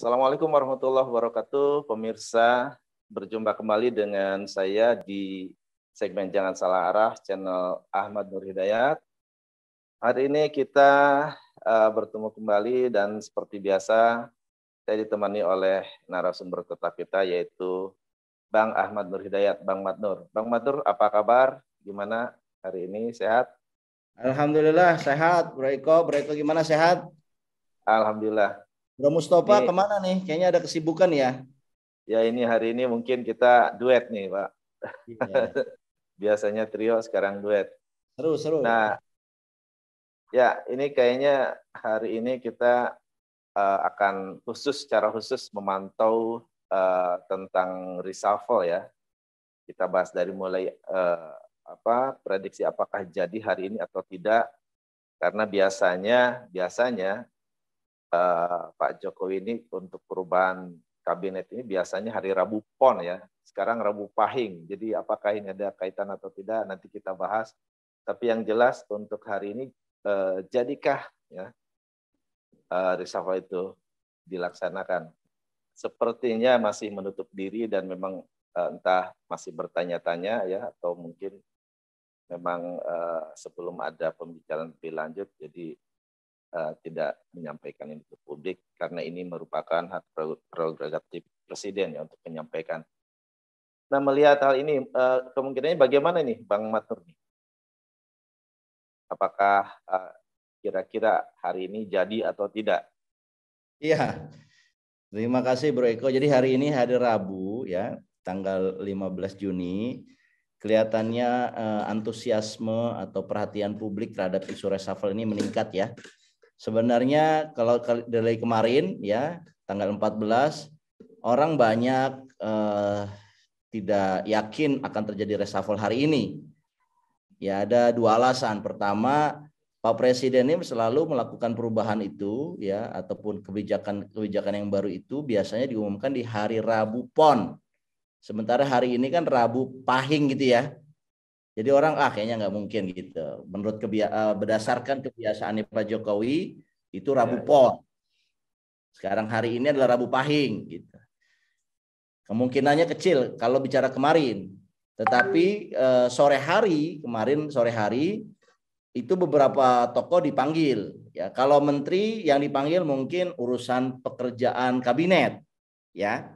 Assalamualaikum warahmatullahi wabarakatuh, pemirsa. Berjumpa kembali dengan saya di segmen Jangan Salah Arah, channel Ahmad Nur Hidayat. Hari ini kita bertemu kembali dan seperti biasa, saya ditemani oleh narasumber tetap kita, yaitu Bang Ahmad Nur Hidayat, Bang Madnur. Bang Madnur, apa kabar? Gimana hari ini? Sehat? Alhamdulillah sehat, Bro Eko. Bro Eko gimana, sehat? Alhamdulillah. Bro Mustafa Ini, kemana nih? Kayaknya ada kesibukan ya. ya ini hari ini mungkin kita duet nih, Pak. Iya. Biasanya trio, sekarang duet. Seru. Nah, ya ini kayaknya hari ini kita akan secara khusus memantau tentang reshuffle ya. Kita bahas dari mulai prediksi apakah jadi hari ini atau tidak. Karena biasanya Pak Jokowi ini untuk perubahan kabinet ini biasanya hari Rabu Pon ya. Sekarang Rabu Pahing. Jadi apakah ini ada kaitan atau tidak nanti kita bahas. Tapi yang jelas untuk hari ini jadikah ya reshuffle itu dilaksanakan? Sepertinya masih menutup diri dan memang entah masih bertanya-tanya ya atau mungkin memang sebelum ada pembicaraan lebih lanjut jadi tidak menyampaikan ini ke publik karena ini merupakan hak prerogatif presiden ya untuk menyampaikan. Nah, melihat hal ini kemungkinannya bagaimana nih Bang Matur nih? Apakah kira-kira hari ini jadi atau tidak? Iya. Terima kasih Bro Eko. Jadi hari ini hari Rabu ya, tanggal 15 Juni. Kelihatannya antusiasme atau perhatian publik terhadap isu reshuffle ini meningkat ya. Sebenarnya kalau dari kemarin ya, tanggal 14, orang banyak tidak yakin akan terjadi reshuffle hari ini. Ya, ada dua alasan. Pertama, Pak Presiden ini selalu melakukan perubahan itu ya, ataupun kebijakan yang baru itu biasanya diumumkan di hari Rabu Pon. Sementara hari ini kan Rabu Pahing gitu ya. Jadi orang kayaknya nggak mungkin gitu. Menurut berdasarkan kebiasaan Pak Jokowi itu Rabu Pon. Sekarang hari ini adalah Rabu Pahing gitu. Kemungkinannya kecil kalau bicara kemarin. Tetapi kemarin sore hari itu beberapa tokoh dipanggil. Ya, kalau menteri yang dipanggil mungkin urusan pekerjaan kabinet, ya.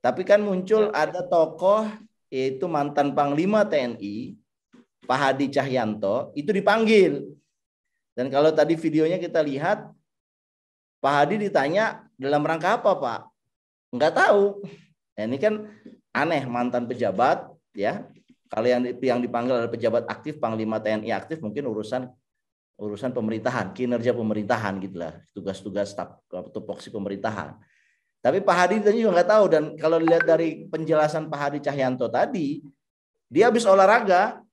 Tapi kan muncul ada tokoh yaitu mantan Panglima TNI, Pak Hadi Cahyanto, itu dipanggil. Dan kalau tadi videonya kita lihat, Pak Hadi ditanya dalam rangka apa, Pak? Enggak tahu. Nah, ini kan aneh, mantan pejabat, ya. Kalau yang dipanggil adalah pejabat aktif, Panglima TNI aktif, mungkin urusan pemerintahan, kinerja pemerintahan gitulah, tugas-tugas tupoksi pemerintahan. Tapi Pak Hadi tadi juga nggak tahu, dan kalau dilihat dari penjelasan Pak Hadi Cahyanto tadi, dia habis olahraga,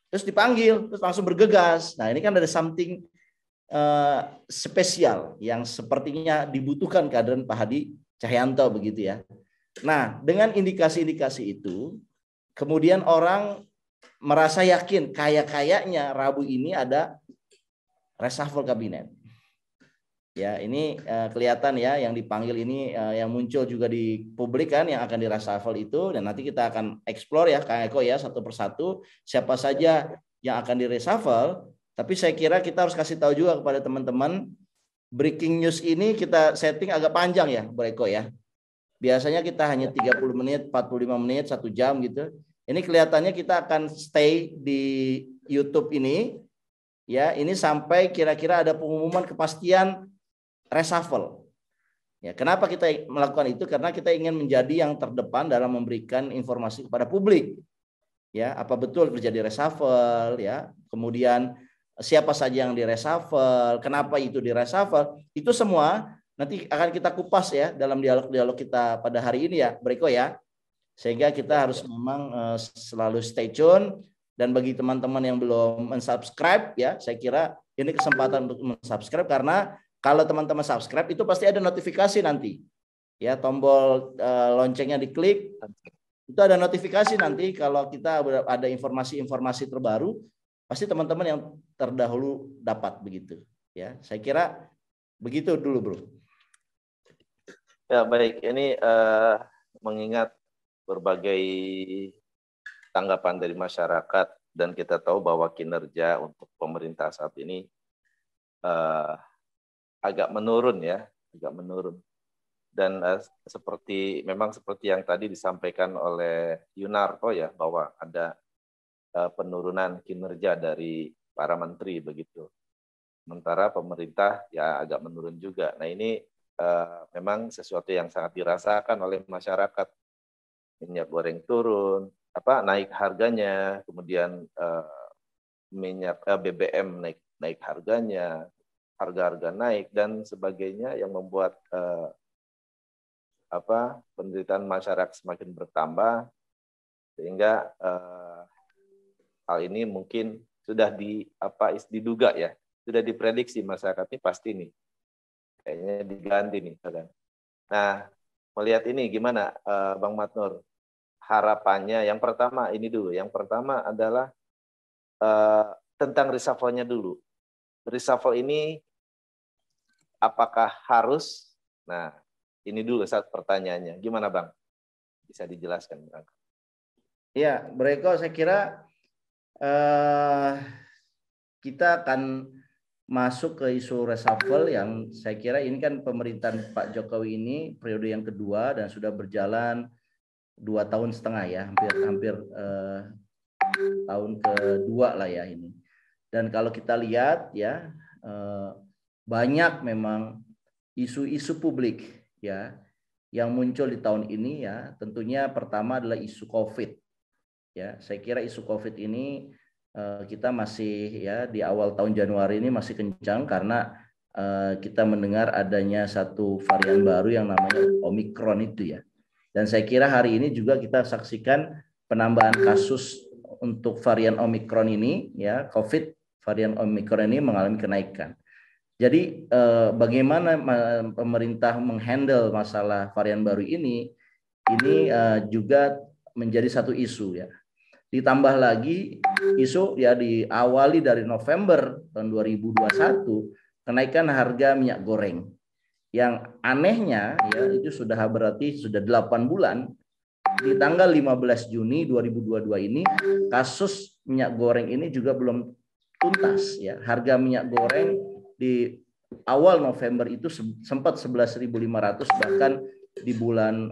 terus dipanggil, terus langsung bergegas. Nah, ini kan ada something spesial yang sepertinya dibutuhkan kehadiran Pak Hadi Cahyanto begitu ya. Nah, dengan indikasi-indikasi itu, kemudian orang merasa yakin kayaknya Rabu ini ada reshuffle kabinet. Ya, ini kelihatan ya yang dipanggil ini yang muncul juga di publik kan yang akan di reshuffle itu, dan nanti kita akan explore ya Kang Eko ya satu persatu siapa saja yang akan di reshuffle. Tapi saya kira kita harus kasih tahu juga kepada teman-teman, breaking news ini kita setting agak panjang ya Bro Eko ya. Biasanya kita hanya 30 menit, 45 menit, 1 jam gitu. Ini kelihatannya kita akan stay di YouTube ini ya, ini sampai kira-kira ada pengumuman kepastian reshuffle. Ya, kenapa kita melakukan itu? Karena kita ingin menjadi yang terdepan dalam memberikan informasi kepada publik. Ya, apa betul terjadi reshuffle ya? Kemudian siapa saja yang di reshuffle, kenapa itu di reshuffle? Itu semua nanti akan kita kupas ya dalam dialog-dialog kita pada hari ini ya, Breko ya. Sehingga kita harus memang selalu stay tune, dan bagi teman-teman yang belum mensubscribe ya, saya kira ini kesempatan untuk mensubscribe, karena kalau teman-teman subscribe itu pasti ada notifikasi nanti. Ya, tombol loncengnya diklik, itu ada notifikasi nanti kalau kita ada informasi-informasi terbaru, pasti teman-teman yang terdahulu dapat begitu. Ya, saya kira begitu dulu, Bro. Ya, baik. Ini mengingat berbagai tanggapan dari masyarakat dan kita tahu bahwa kinerja untuk pemerintah saat ini agak menurun ya, agak menurun. Dan memang seperti yang tadi disampaikan oleh Yunarto ya, bahwa ada penurunan kinerja dari para menteri begitu. Sementara pemerintah ya agak menurun juga. Nah ini memang sesuatu yang sangat dirasakan oleh masyarakat. Minyak goreng turun, naik harganya, kemudian BBM naik harganya, harga-harga naik dan sebagainya yang membuat penderitaan masyarakat semakin bertambah, sehingga hal ini mungkin sudah diduga ya, sudah diprediksi masyarakat ini pasti nih kayaknya diganti nih. Nah, melihat ini gimana Bang Matnur? Harapannya yang pertama ini dulu. Yang pertama adalah tentang reshuffle-nya dulu. Reshuffle ini apakah harus? Nah, ini dulu saat pertanyaannya. Gimana Bang? Bisa dijelaskan Bang? Ya, Breko, saya kira kita akan masuk ke isu reshuffle yang saya kira ini kan pemerintahan Pak Jokowi ini periode yang kedua dan sudah berjalan 2,5 tahun ya, hampir tahun kedua lah ya ini. Dan kalau kita lihat ya banyak memang isu-isu publik ya yang muncul di tahun ini ya. Tentunya pertama adalah isu COVID ya. Saya kira isu COVID ini kita masih ya di awal tahun Januari ini masih kencang karena kita mendengar adanya satu varian baru yang namanya Omikron itu ya. Dan saya kira hari ini juga kita saksikan penambahan kasus untuk varian Omikron ini ya, COVID varian Omikron ini mengalami kenaikan. Jadi bagaimana pemerintah menghandle masalah varian baru ini juga menjadi satu isu ya. Ditambah lagi isu ya diawali dari November tahun 2021 kenaikan harga minyak goreng. Yang anehnya ya itu sudah berarti sudah 8 bulan di tanggal 15 Juni 2022 ini kasus minyak goreng ini juga belum tuntas ya. Harga minyak goreng di awal November itu sempat 11.500, bahkan di bulan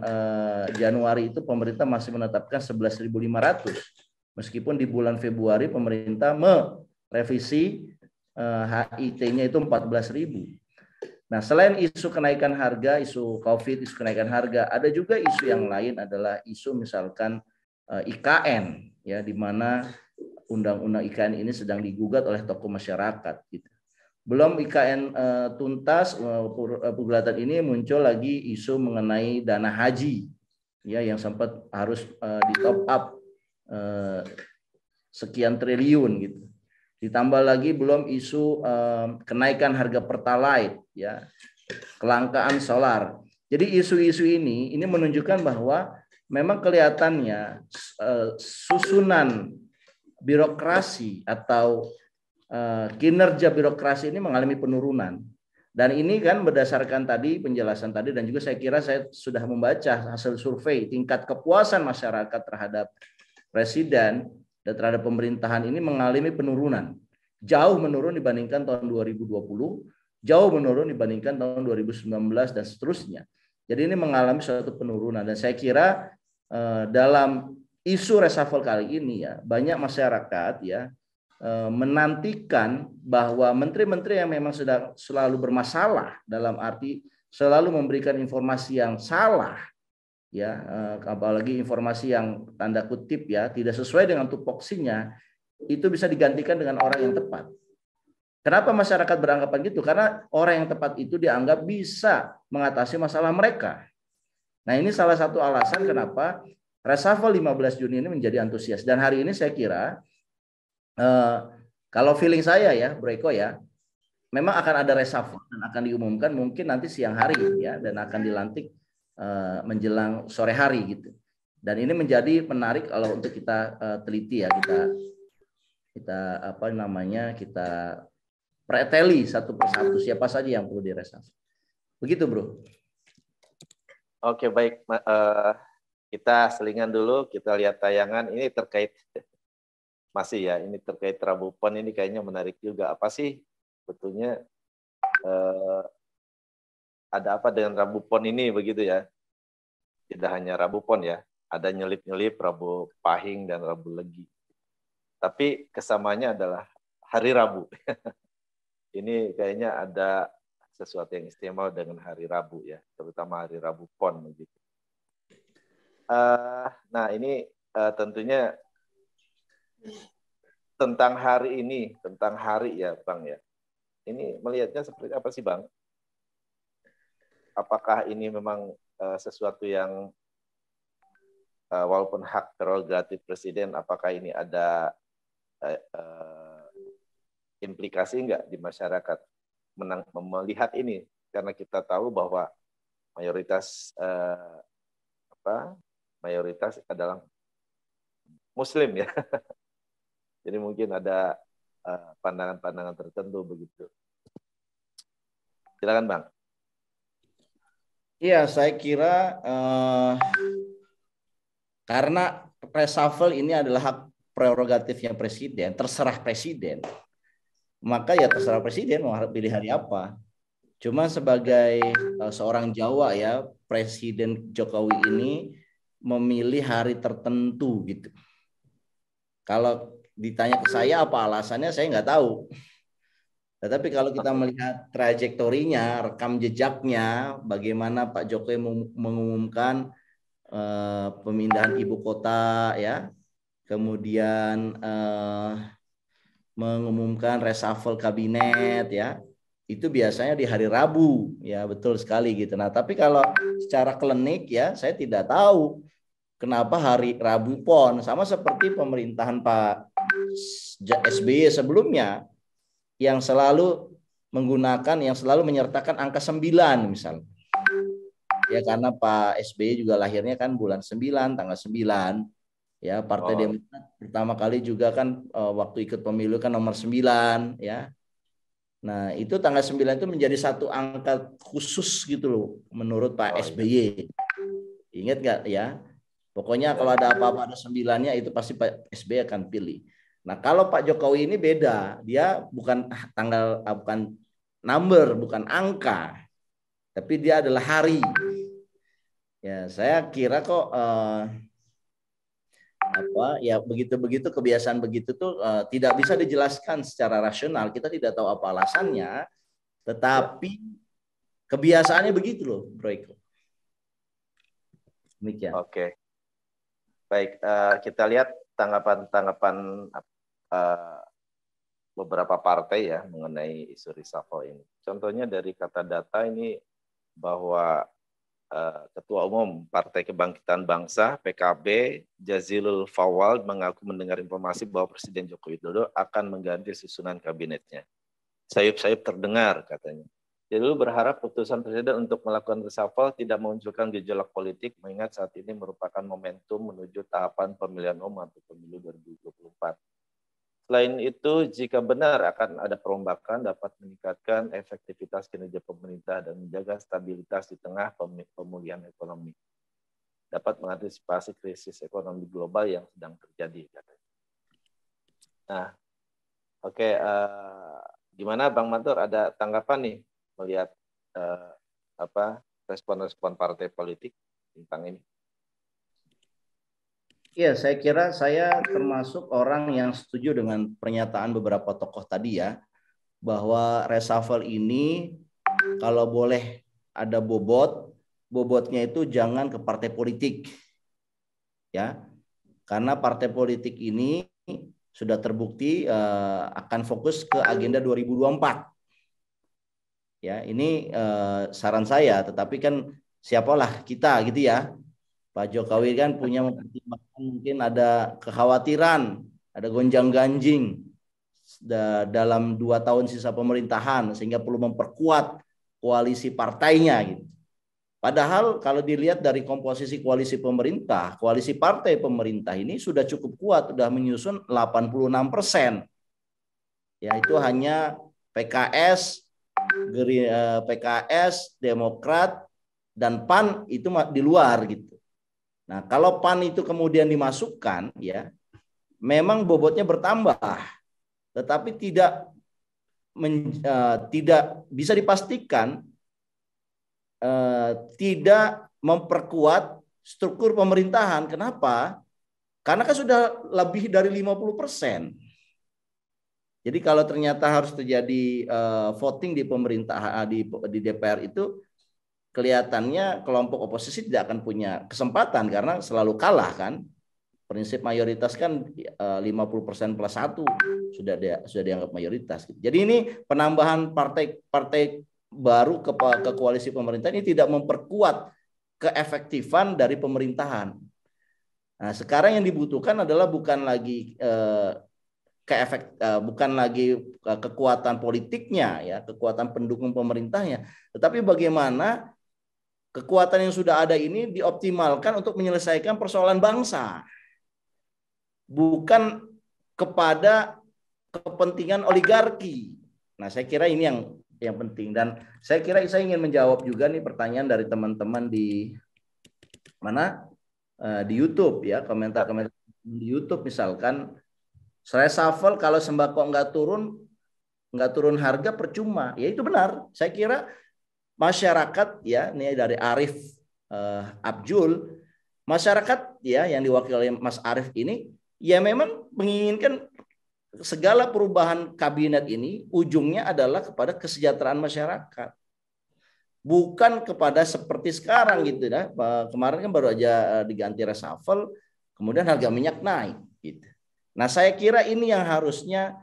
Januari itu pemerintah masih menetapkan 11.500. Meskipun di bulan Februari pemerintah merevisi HIT-nya itu 14.000. Nah, selain isu kenaikan harga, isu COVID, isu kenaikan harga, ada juga isu yang lain adalah isu misalkan IKN, ya, di mana undang-undang IKN ini sedang digugat oleh tokoh masyarakat. Gitu. Belum IKN tuntas, gugatan ini muncul lagi isu mengenai dana haji, ya, yang sempat harus di top up sekian triliun gitu. Ditambah lagi belum isu kenaikan harga pertalite ya, kelangkaan solar. Jadi isu-isu ini menunjukkan bahwa memang kelihatannya susunan birokrasi atau kinerja birokrasi ini mengalami penurunan. Dan ini kan berdasarkan tadi penjelasan tadi dan juga saya kira saya sudah membaca hasil survei tingkat kepuasan masyarakat terhadap presiden dan terhadap pemerintahan ini mengalami penurunan. Jauh menurun dibandingkan tahun 2020, jauh menurun dibandingkan tahun 2019 dan seterusnya. Jadi ini mengalami suatu penurunan dan saya kira dalam isu reshuffle kali ini ya banyak masyarakat ya menantikan bahwa menteri-menteri yang memang sudah selalu bermasalah dalam arti selalu memberikan informasi yang salah ya, apalagi informasi yang tanda kutip ya tidak sesuai dengan tupoksinya, itu bisa digantikan dengan orang yang tepat. Kenapa masyarakat beranggapan gitu? Karena orang yang tepat itu dianggap bisa mengatasi masalah mereka. Nah, ini salah satu alasan kenapa reshuffle 15 Juni ini menjadi antusias. Dan hari ini saya kira kalau feeling saya ya, Bro Eko ya, memang akan ada reshuffle dan akan diumumkan mungkin nanti siang hari ya, dan akan dilantik menjelang sore hari gitu. Dan ini menjadi menarik kalau untuk kita teliti ya, kita preteli satu persatu siapa saja yang perlu direshuffle. Begitu, Bro. Oke, baik. Kita selingan dulu, kita lihat tayangan. Ini terkait, masih ya, ini terkait Rabu Pon, ini kayaknya menarik juga. Apa sih sebetulnya ada apa dengan Rabu Pon ini begitu ya? Tidak hanya Rabu Pon ya, ada nyelip-nyelip Rabu Pahing dan Rabu Legi. Tapi kesamanya adalah hari Rabu. Ini kayaknya ada sesuatu yang istimewa dengan hari Rabu ya, terutama hari Rabu Pon begitu. Nah ini tentunya tentang hari ini, tentang hari ya Bang ya. Ini melihatnya seperti apa sih Bang? Apakah ini memang sesuatu yang walaupun hak prerogatif presiden, apakah ini ada implikasi enggak di masyarakat melihat ini? Karena kita tahu bahwa mayoritas mayoritas adalah Muslim ya. Jadi mungkin ada pandangan-pandangan tertentu begitu. Silakan Bang. Iya, saya kira karena reshuffle ini adalah hak prerogatifnya presiden, terserah presiden, maka ya terserah presiden mau pilih hari apa. Cuma sebagai seorang Jawa ya, Presiden Jokowi ini memilih hari tertentu gitu. Kalau ditanya ke saya apa alasannya, saya nggak tahu. Tetapi kalau kita melihat trajektorinya, rekam jejaknya, bagaimana Pak Jokowi mengumumkan pemindahan ibu kota, ya, kemudian mengumumkan reshuffle kabinet, ya, itu biasanya di hari Rabu, ya betul sekali gitu. Nah, tapi kalau secara klinik ya, saya tidak tahu kenapa hari Rabu Pon, sama seperti pemerintahan Pak SBY sebelumnya yang selalu menggunakan, yang selalu menyertakan angka 9 misalnya. Ya karena Pak SBY juga lahirnya kan bulan 9, tanggal 9. Ya, Partai Demokrat pertama kali juga kan waktu ikut pemilu kan nomor 9 ya. Nah, itu tanggal 9 itu menjadi satu angka khusus gitu loh menurut Pak SBY. Ingat nggak ya? Pokoknya kalau ada apa-apa ada 9-nya itu pasti Pak SBY akan pilih. Nah, kalau Pak Jokowi ini beda, dia bukan tanggal, bukan number, bukan angka, tapi dia adalah hari. Ya, saya kira kok ya begitu-begitu kebiasaan begitu tuh tidak bisa dijelaskan secara rasional. Kita tidak tahu apa alasannya, tetapi kebiasaannya begitu loh, Bro Eko. Demikian. Oke. Baik, kita lihat tanggapan beberapa partai ya mengenai isu reshuffle ini. Contohnya dari kata data ini bahwa Ketua Umum Partai Kebangkitan Bangsa (PKB) Jazilul Fawwad mengaku mendengar informasi bahwa Presiden Joko Widodo akan mengganti susunan kabinetnya. Sayup-sayup terdengar katanya. Jazilul berharap putusan Presiden untuk melakukan reshuffle tidak memunculkan gejolak politik, mengingat saat ini merupakan momentum menuju tahapan pemilihan umum atau pemilu 2024. Selain itu, jika benar akan ada perombakan, dapat meningkatkan efektivitas kinerja pemerintah dan menjaga stabilitas di tengah pemulihan ekonomi. Dapat mengantisipasi krisis ekonomi global yang sedang terjadi. Nah, oke, gimana Bang Mantur? Ada tanggapan nih melihat respon-respon partai politik tentang ini? Iya, saya kira saya termasuk orang yang setuju dengan pernyataan beberapa tokoh tadi ya, bahwa reshuffle ini kalau boleh ada bobotnya itu jangan ke partai politik. Ya. Karena partai politik ini sudah terbukti akan fokus ke agenda 2024. Ya, ini saran saya, tetapi kan siapalah kita gitu ya. Pak Jokowi kan punya mempertimbangkan mungkin ada kekhawatiran, ada gonjang-ganjing dalam 2 tahun sisa pemerintahan sehingga perlu memperkuat koalisi partainya gitu. Padahal kalau dilihat dari komposisi koalisi pemerintah, koalisi partai pemerintah ini sudah cukup kuat, sudah menyusun 86%. Ya, itu hanya PKS, Demokrat, dan PAN itu di luar gitu. Nah, kalau PAN itu kemudian dimasukkan ya, memang bobotnya bertambah, tetapi tidak bisa dipastikan tidak memperkuat struktur pemerintahan. Kenapa? Karena kan sudah lebih dari 50%. Jadi kalau ternyata harus terjadi voting di pemerintah di DPR itu, kelihatannya kelompok oposisi tidak akan punya kesempatan karena selalu kalah kan. Prinsip mayoritas kan 50% plus 1 sudah dianggap mayoritas. Jadi ini penambahan partai baru ke koalisi pemerintah ini tidak memperkuat keefektifan dari pemerintahan. Nah, sekarang yang dibutuhkan adalah bukan lagi kekuatan politiknya ya, kekuatan pendukung pemerintahnya, tetapi bagaimana kekuatan yang sudah ada ini dioptimalkan untuk menyelesaikan persoalan bangsa, bukan kepada kepentingan oligarki. Nah, saya kira ini yang penting, dan saya kira saya ingin menjawab juga nih pertanyaan dari teman-teman di mana di YouTube ya, komentar-komentar di YouTube misalkan, reshuffle kalau sembako nggak turun harga percuma. Ya itu benar. Saya kira masyarakat ya, ini dari Arif Abjul, masyarakat ya yang diwakili oleh Mas Arif ini ya memang menginginkan segala perubahan kabinet ini ujungnya adalah kepada kesejahteraan masyarakat. Bukan kepada seperti sekarang gitu ya. Kemarin kan baru aja diganti reshuffle, kemudian harga minyak naik gitu. Nah, saya kira ini yang harusnya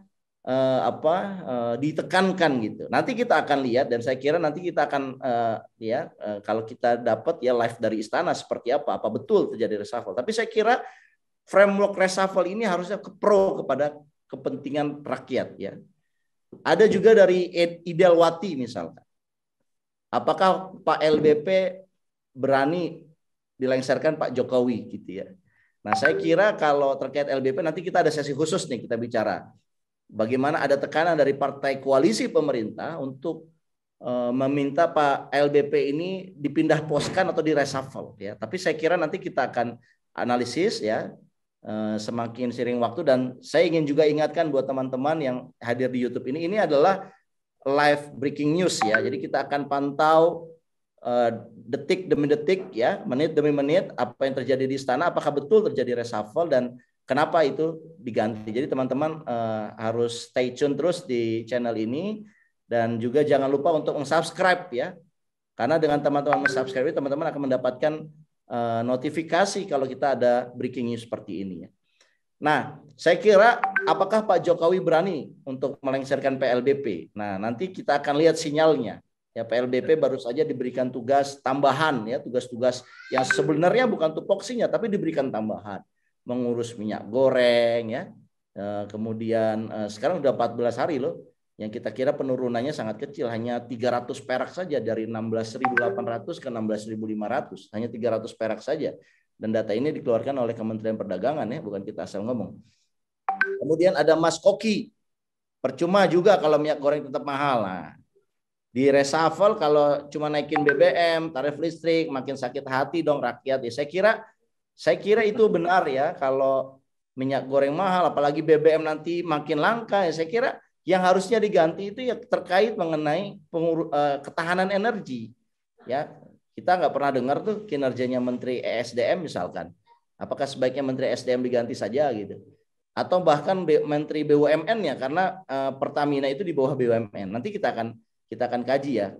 ditekankan gitu. Nanti kita akan lihat, dan saya kira nanti kita akan kalau kita dapat ya live dari istana seperti apa betul terjadi reshuffle. Tapi saya kira framework reshuffle ini harusnya pro kepada kepentingan rakyat ya. Ada juga dari Idelwati misalkan. Apakah Pak LBP berani dilengsarkan Pak Jokowi gitu ya. Nah, saya kira kalau terkait LBP nanti kita ada sesi khusus nih, kita bicara bagaimana ada tekanan dari partai koalisi pemerintah untuk meminta Pak LBP ini dipindah poskan atau di reshuffle ya. Tapi saya kira nanti kita akan analisis ya semakin sering waktu, dan saya ingin juga ingatkan buat teman-teman yang hadir di YouTube ini adalah live breaking news ya. Jadi kita akan pantau detik demi detik ya, menit demi menit apa yang terjadi di istana, apakah betul terjadi reshuffle dan kenapa itu diganti. Jadi teman-teman harus stay tune terus di channel ini, dan juga jangan lupa untuk subscribe ya. Karena dengan teman-teman subscribe, teman-teman akan mendapatkan notifikasi kalau kita ada breaking news seperti ini ya. Nah, saya kira apakah Pak Jokowi berani untuk melengsarkan PLBP? Nah, nanti kita akan lihat sinyalnya. Ya, PLBP baru saja diberikan tugas tambahan ya, tugas-tugas yang sebenarnya bukan tupoksinya tapi diberikan tambahan. Mengurus minyak goreng ya. Kemudian sekarang udah 14 hari loh. Yang kita kira penurunannya sangat kecil, hanya 300 perak saja dari 16.800 ke 16.500, hanya 300 perak saja. Dan data ini dikeluarkan oleh Kementerian Perdagangan ya, bukan kita asal ngomong. Kemudian ada Mas Koki. Percuma juga kalau minyak goreng tetap mahal. Nah, di reshuffle kalau cuma naikin BBM, tarif listrik, makin sakit hati dong rakyat. Ya, saya kira itu benar ya, kalau minyak goreng mahal apalagi BBM nanti makin langka ya, saya kira yang harusnya diganti itu ya terkait mengenai ketahanan energi. Ya, kita nggak pernah dengar tuh kinerjanya Menteri ESDM misalkan. Apakah sebaiknya Menteri ESDM diganti saja gitu? Atau bahkan Menteri BUMN ya, karena Pertamina itu di bawah BUMN. Nanti kita akan kaji ya,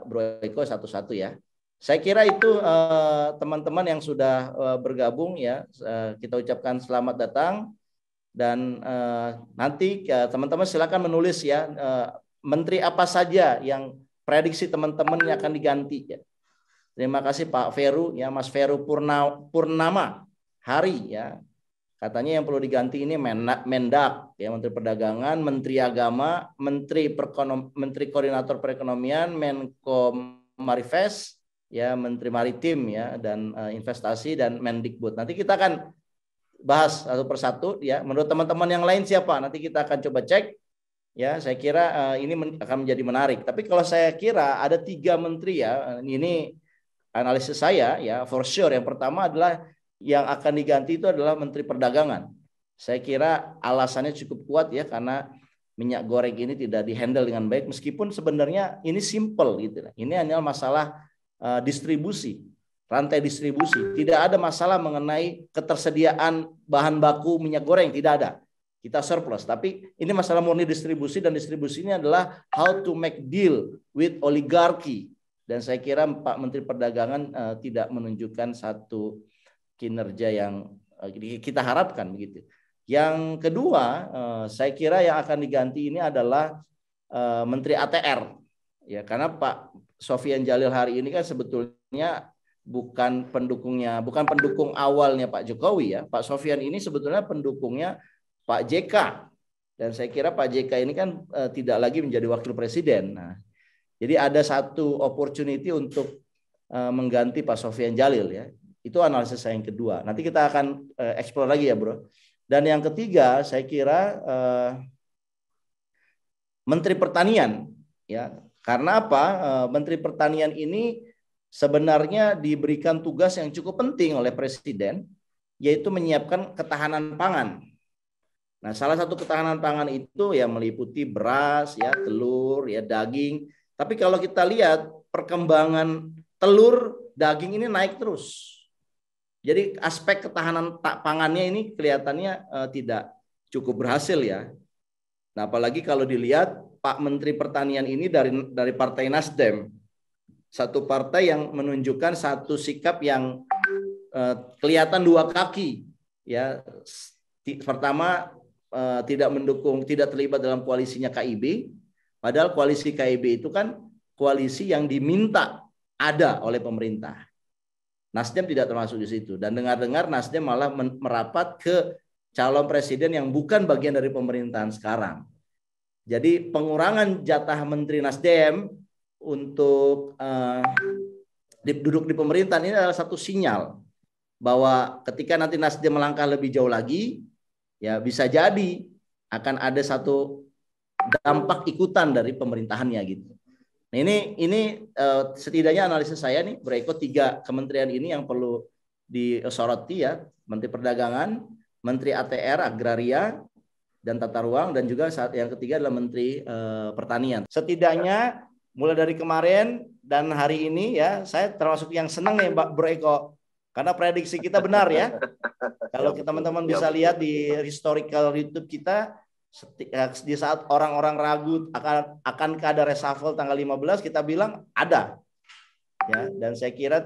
Bro Eko satu-satu ya. Saya kira itu teman-teman yang sudah bergabung ya, kita ucapkan selamat datang, dan nanti teman-teman silakan menulis ya menteri apa saja yang prediksi teman-teman yang akan diganti ya. Terima kasih Pak Veru ya, Mas Veru Purnama Hari ya. Katanya yang perlu diganti ini Mendak ya, Menteri Perdagangan, Menteri Agama, Menteri Koordinator Perekonomian, Menko Marifest ya, Menteri Maritim ya dan Investasi, dan Mendikbud. Nanti kita akan bahas satu persatu ya. Menurut teman-teman yang lain siapa? Nanti kita akan coba cek. Ya, saya kira ini akan menjadi menarik. Tapi kalau saya kira ada 3 menteri ya, ini analisis saya ya for sure yang pertama adalah yang akan diganti itu adalah Menteri Perdagangan. Saya kira alasannya cukup kuat ya karena minyak goreng ini tidak dihandle dengan baik meskipun sebenarnya ini simple gitu. Ini hanya masalah distribusi, rantai distribusi. Tidak ada masalah mengenai ketersediaan bahan baku minyak goreng, tidak ada. Kita surplus, tapi ini masalah murni distribusi dan distribusinya adalah how to make deal with oligarki. Dan saya kira Pak Menteri Perdagangan tidak menunjukkan satu kinerja yang kita harapkan begitu. Yang kedua, saya kira yang akan diganti ini adalah Menteri ATR, ya karena Pak Sofyan Djalil hari ini kan sebetulnya bukan pendukung awalnya Pak Jokowi ya. Pak Sofyan ini sebetulnya pendukungnya Pak JK, dan saya kira Pak JK ini kan tidak lagi menjadi wakil presiden. Nah, jadi ada satu opportunity untuk mengganti Pak Sofyan Djalil ya. Itu analisis saya yang kedua. Nanti kita akan explore lagi ya, Bro. Dan yang ketiga, saya kira Menteri Pertanian ya. Karena apa? Menteri Pertanian ini sebenarnya diberikan tugas yang cukup penting oleh presiden, yaitu menyiapkan ketahanan pangan. Nah, salah satu ketahanan pangan itu ya meliputi beras, ya telur, ya daging. Tapi kalau kita lihat perkembangan telur, daging ini naik terus. Jadi aspek ketahanan pangannya ini kelihatannya tidak cukup berhasil ya. Nah, apalagi kalau dilihat Pak Menteri Pertanian ini dari Partai Nasdem, satu partai yang menunjukkan satu sikap yang kelihatan dua kaki. Ya, pertama tidak mendukung, tidak terlibat dalam koalisinya KIB, padahal koalisi KIB itu kan koalisi yang diminta ada oleh pemerintah. Nasdem tidak termasuk di situ, dan dengar-dengar Nasdem malah merapat ke calon presiden yang bukan bagian dari pemerintahan sekarang. Jadi pengurangan jatah menteri Nasdem untuk duduk di pemerintahan ini adalah satu sinyal bahwa ketika nanti Nasdem melangkah lebih jauh lagi, ya bisa jadi akan ada satu dampak ikutan dari pemerintahannya gitu. Nah, ini setidaknya analisis saya nih, Bro Eko, 3 kementerian ini yang perlu disoroti ya, Menteri Perdagangan, Menteri ATR, Agraria dan Tata Ruang, dan juga yang ketiga adalah Menteri Pertanian. Setidaknya mulai dari kemarin dan hari ini ya, saya termasuk yang senang nih Bro Eko, karena prediksi kita benar ya. Kalau teman-teman bisa lihat di historical YouTube kita, di saat orang-orang ragu akan ada reshuffle tanggal 15, kita bilang ada. Ya, dan saya kira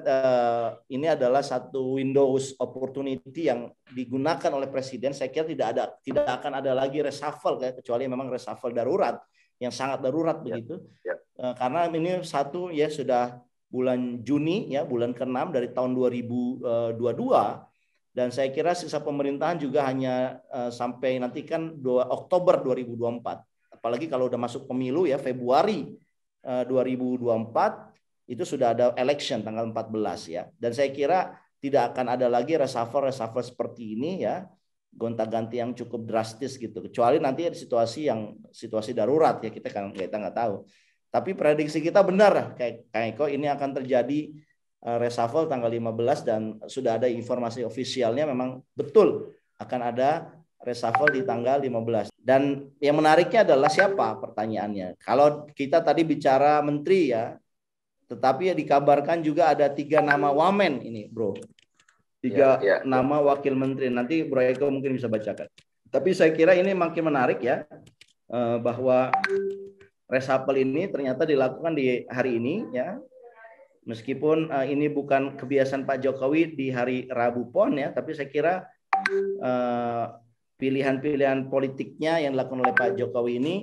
ini adalah satu windows opportunity yang digunakan oleh presiden. Saya kira tidak akan ada lagi reshuffle kecuali memang reshuffle darurat yang sangat darurat begitu. Karena ini satu ya sudah bulan Juni ya, bulan ke-6 dari tahun 2022. Dan saya kira sisa pemerintahan juga hanya sampai nanti kan Oktober 2024. Apalagi kalau udah masuk pemilu ya, Februari 2024 itu sudah ada election tanggal 14 ya. Dan saya kira tidak akan ada lagi reshuffle seperti ini ya, gonta-ganti yang cukup drastis gitu. Kecuali nanti ada situasi darurat ya, kita nggak tahu. Tapi prediksi kita benar kayak Eko, ini akan terjadi reshuffle tanggal 15 dan sudah ada informasi ofisialnya memang betul akan ada reshuffle di tanggal 15. Dan yang menariknya adalah siapa pertanyaannya. Kalau kita tadi bicara menteri ya, tetapi ya dikabarkan juga ada 3 nama wamen ini, Bro. 3 nama wakil menteri. Nanti Bro Eko mungkin bisa bacakan. Tapi saya kira ini makin menarik ya, bahwa reshuffle ini ternyata dilakukan di hari ini ya. Meskipun ini bukan kebiasaan Pak Jokowi di hari Rabu Pon ya, tapi saya kira pilihan-pilihan politiknya yang dilakukan oleh Pak Jokowi ini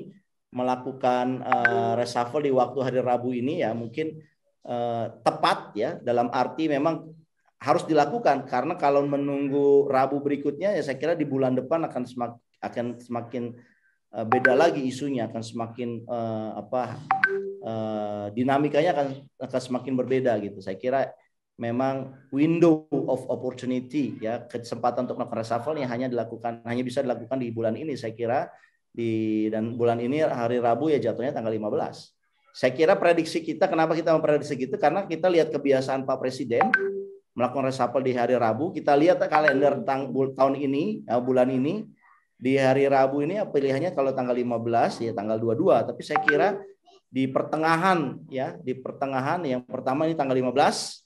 melakukan reshuffle di waktu hari Rabu ini ya mungkin tepat ya, dalam arti memang harus dilakukan, karena kalau menunggu Rabu berikutnya ya saya kira di bulan depan akan semakin beda lagi isunya, akan semakin dinamikanya akan semakin berbeda gitu. Saya kira memang window of opportunity ya, kesempatan untuk melakukan reshuffle yang hanya bisa dilakukan di bulan ini saya kira, dan bulan ini hari Rabu ya jatuhnya tanggal 15. Saya kira prediksi kita, kenapa kita memprediksi gitu? Karena kita lihat kebiasaan Pak Presiden melakukan reshuffle di hari Rabu. Kita lihat kalender tahun ini, bulan ini, di hari Rabu ini pilihannya kalau tanggal 15 ya tanggal 22. Tapi saya kira di pertengahan ya, di pertengahan yang pertama ini tanggal 15.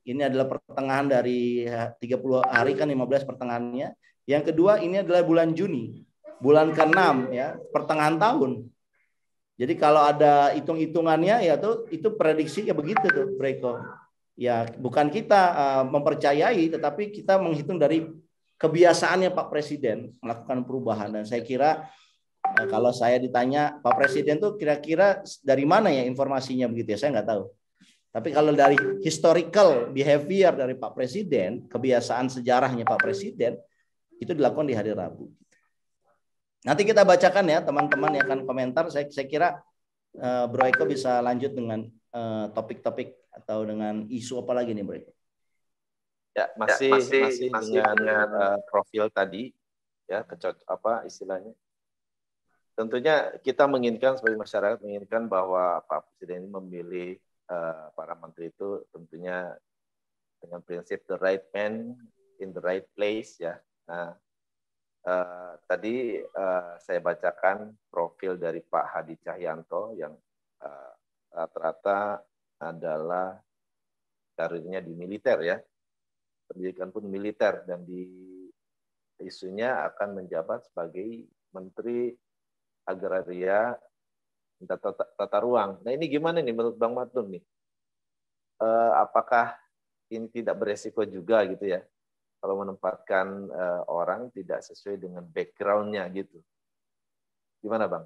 Ini adalah pertengahan dari 30 hari kan 15 pertengahannya. Yang kedua ini adalah bulan Juni. Bulan ke-6 ya, pertengahan tahun. Jadi kalau ada hitung-hitungannya ya tuh itu prediksi kayak begitu tuh, Breko. Ya, bukan kita mempercayai, tetapi kita menghitung dari kebiasaannya Pak Presiden melakukan perubahan. Dan saya kira kalau saya ditanya Pak Presiden tuh kira-kira dari mana ya informasinya begitu ya, saya nggak tahu. Tapi kalau dari historical behavior dari Pak Presiden, kebiasaan sejarahnya Pak Presiden, itu dilakukan di hari Rabu. Nanti kita bacakan ya teman-teman yang akan komentar. Saya kira Bro Eko bisa lanjut dengan topik-topik atau dengan isu apa lagi nih Bro Eko? Ya, masih dengan profil tadi ya, apa istilahnya? Tentunya kita menginginkan sebagai masyarakat menginginkan bahwa Pak Presiden ini memilih para menteri itu tentunya dengan prinsip the right man in the right place ya. Nah, tadi saya bacakan profil dari Pak Hadi Cahyanto yang rata-rata adalah karirnya di militer ya, pendidikan pun militer, dan di isunya akan menjabat sebagai Menteri Agraria dan Tata Ruang. Nah ini gimana nih menurut Bang Matun nih? Apakah ini tidak beresiko juga gitu ya? Kalau menempatkan orang tidak sesuai dengan background-nya gitu. Gimana Bang?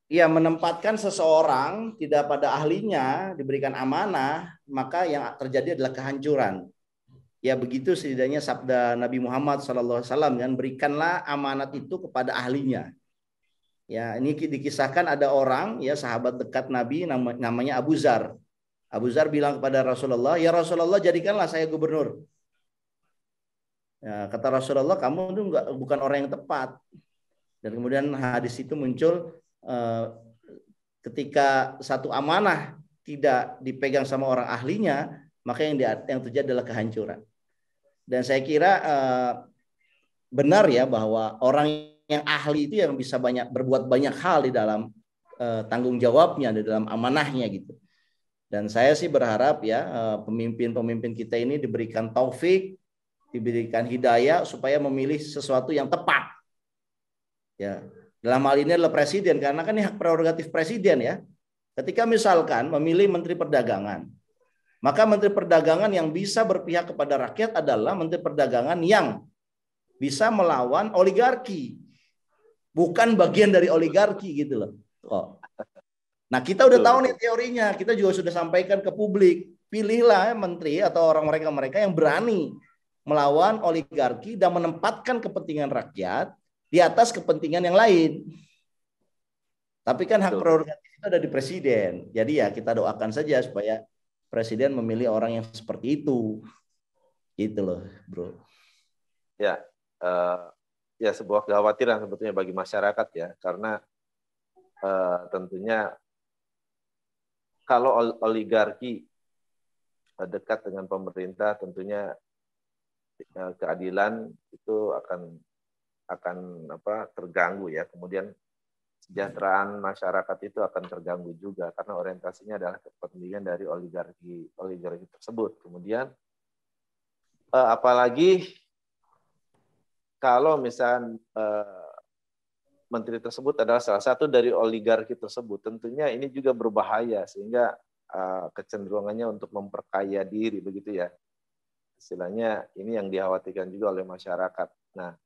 Iya, menempatkan seseorang tidak pada ahlinya, diberikan amanah, maka yang terjadi adalah kehancuran. Ya begitu setidaknya sabda Nabi Muhammad SAW kan, berikanlah amanat itu kepada ahlinya. Ya, ini dikisahkan ada orang ya sahabat dekat Nabi namanya Abu Zar. Abu Zar bilang kepada Rasulullah, ya Rasulullah jadikanlah saya gubernur. Ya, kata Rasulullah, kamu itu bukan orang yang tepat. Dan kemudian hadis itu muncul ketika satu amanah tidak dipegang sama orang ahlinya, maka yang terjadi adalah kehancuran. Dan saya kira benar ya bahwa orang yang ahli itu yang bisa berbuat banyak hal di dalam tanggung jawabnya, di dalam amanahnya gitu. Dan saya sih berharap ya pemimpin-pemimpin kita ini diberikan taufik, diberikan hidayah supaya memilih sesuatu yang tepat. Ya, dalam hal ini adalah presiden karena kan ini hak prerogatif presiden ya. Ketika misalkan memilih menteri perdagangan, maka menteri perdagangan yang bisa berpihak kepada rakyat adalah menteri perdagangan yang bisa melawan oligarki. Bukan bagian dari oligarki gitu loh. Oh. Nah, kita udah tahu nih teorinya, kita juga sudah sampaikan ke publik. Pilihlah menteri atau orang mereka yang berani melawan oligarki dan menempatkan kepentingan rakyat di atas kepentingan yang lain. Tapi kan hak prerogatif itu ada di presiden. Jadi ya kita doakan saja supaya presiden memilih orang yang seperti itu. Gitu loh, Bro. Ya, ya sebuah kekhawatiran sebetulnya bagi masyarakat ya, karena tentunya kalau oligarki dekat dengan pemerintah, tentunya keadilan itu akan terganggu ya. Kemudian kesejahteraan masyarakat itu akan terganggu juga karena orientasinya adalah kepentingan dari oligarki tersebut. Kemudian apalagi kalau misalnya menteri tersebut adalah salah satu dari oligarki tersebut, tentunya ini juga berbahaya sehingga kecenderungannya untuk memperkaya diri begitu ya. Istilahnya ini yang dikhawatirkan juga oleh masyarakat. Nah,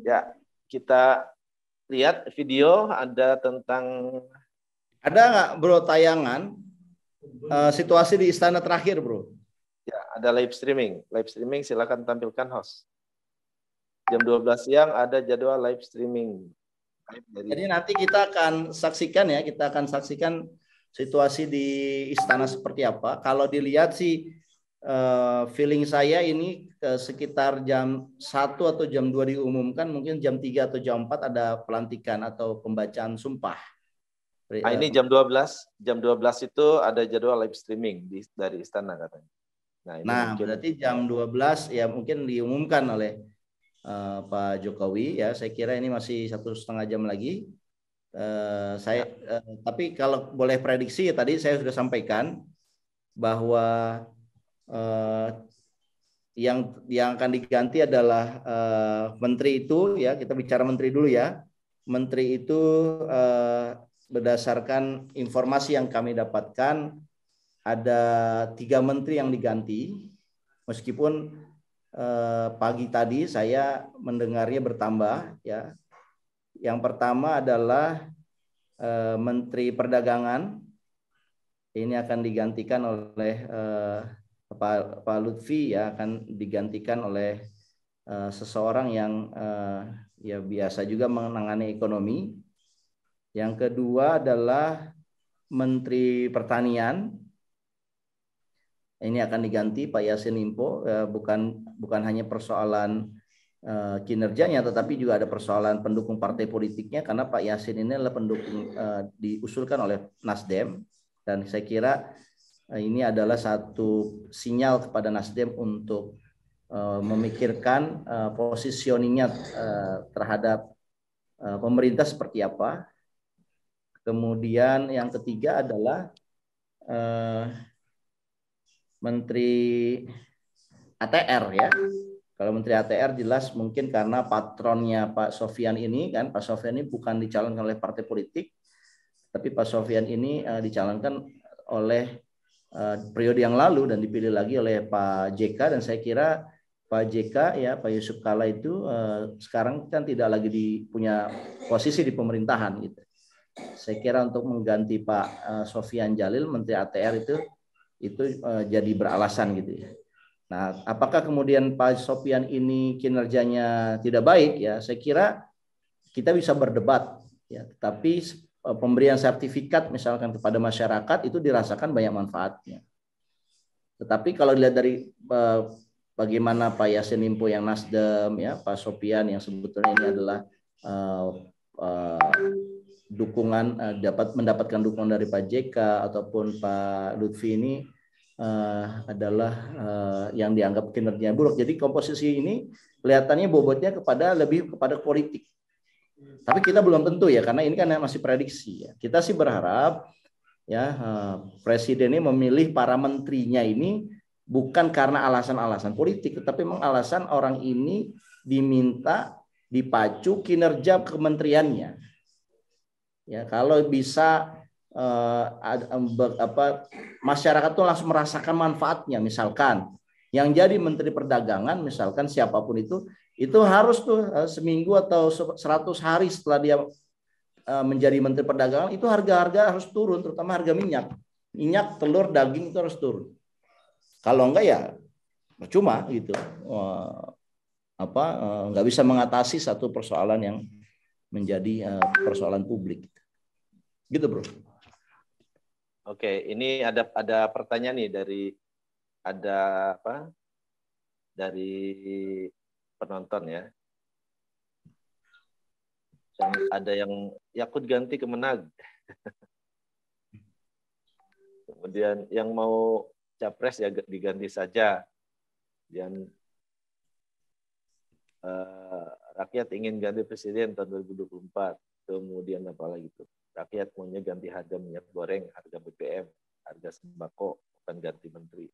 ya kita lihat video ada nggak Bro tayangan situasi di istana terakhir Bro? Ya, ada live streaming silakan tampilkan host. Jam 12 siang ada jadwal live streaming. Jadi nanti kita akan saksikan situasi di istana seperti apa. Kalau dilihat sih feeling saya ini sekitar jam 1 atau jam 2 diumumkan, mungkin jam 3 atau jam 4 ada pelantikan atau pembacaan sumpah. Nah, ini jam 12 itu ada jadwal live streaming dari istana katanya. Nah, berarti jam 12 ya mungkin diumumkan oleh Pak Jokowi ya. Saya kira ini masih 1,5 jam lagi. Tapi kalau boleh prediksi ya, tadi saya sudah sampaikan bahwa yang akan diganti adalah menteri itu ya. Kita bicara menteri dulu ya. Menteri itu berdasarkan informasi yang kami dapatkan ada 3 menteri yang diganti, meskipun pagi tadi saya mendengarnya bertambah ya. Yang pertama adalah Menteri Perdagangan, ini akan digantikan oleh Pak Lutfi ya, akan digantikan oleh seseorang yang ya biasa juga menangani ekonomi. Yang kedua adalah Menteri Pertanian. Ini akan diganti Pak Yassin Limpo, bukan hanya persoalan kinerjanya, tetapi juga ada persoalan pendukung partai politiknya, karena Pak Yassin ini adalah pendukung diusulkan oleh Nasdem, dan saya kira ini adalah satu sinyal kepada Nasdem untuk memikirkan positioningnya terhadap pemerintah seperti apa. Kemudian yang ketiga adalah Menteri ATR ya. Kalau Menteri ATR jelas mungkin karena patronnya Pak Sofyan ini kan, Pak Sofyan ini bukan dicalonkan oleh partai politik, tapi Pak Sofyan ini dicalonkan oleh periode yang lalu dan dipilih lagi oleh Pak JK, dan saya kira Pak JK ya, Pak Yusuf Kala itu sekarang kan tidak lagi punya posisi di pemerintahan gitu. Saya kira untuk mengganti Pak Sofyan Jalil Menteri ATR itu jadi beralasan gitu ya. Nah, apakah kemudian Pak Sofyan ini kinerjanya tidak baik ya? Saya kira kita bisa berdebat ya, tapi pemberian sertifikat misalkan kepada masyarakat itu dirasakan banyak manfaatnya. Tetapi kalau dilihat dari bagaimana Pak Yassin Limpo yang Nasdem ya, Pak Sofyan yang sebetulnya ini adalah dukungan, mendapatkan dukungan dari Pak JK ataupun Pak Lutfi ini adalah yang dianggap kinerjanya buruk. Jadi komposisi ini kelihatannya bobotnya lebih kepada politik. Tapi kita belum tentu ya, karena ini kan masih prediksi ya. Kita sih berharap ya presiden ini memilih para menterinya ini bukan karena alasan-alasan politik, tetapi memang alasan orang ini diminta dipacu kinerja kementeriannya. Ya, kalau bisa masyarakat tuh langsung merasakan manfaatnya. Misalkan yang jadi Menteri Perdagangan, misalkan siapapun itu harus tuh seminggu atau 100 hari setelah dia menjadi Menteri Perdagangan itu harga-harga harus turun, terutama harga minyak, telur, daging itu harus turun. Kalau enggak ya percuma gitu. Nggak bisa mengatasi satu persoalan yang menjadi persoalan publik. Gitu, Bro. Oke, ini ada pertanyaan nih dari penonton ya. Ada yang Yakut ganti Kemenag. Kemudian yang mau capres ya diganti saja. Dan rakyat ingin ganti presiden tahun 2024. Kemudian apa lagi tuh? Rakyat maunya ganti harga minyak goreng, harga BBM, harga sembako, bukan ganti menteri.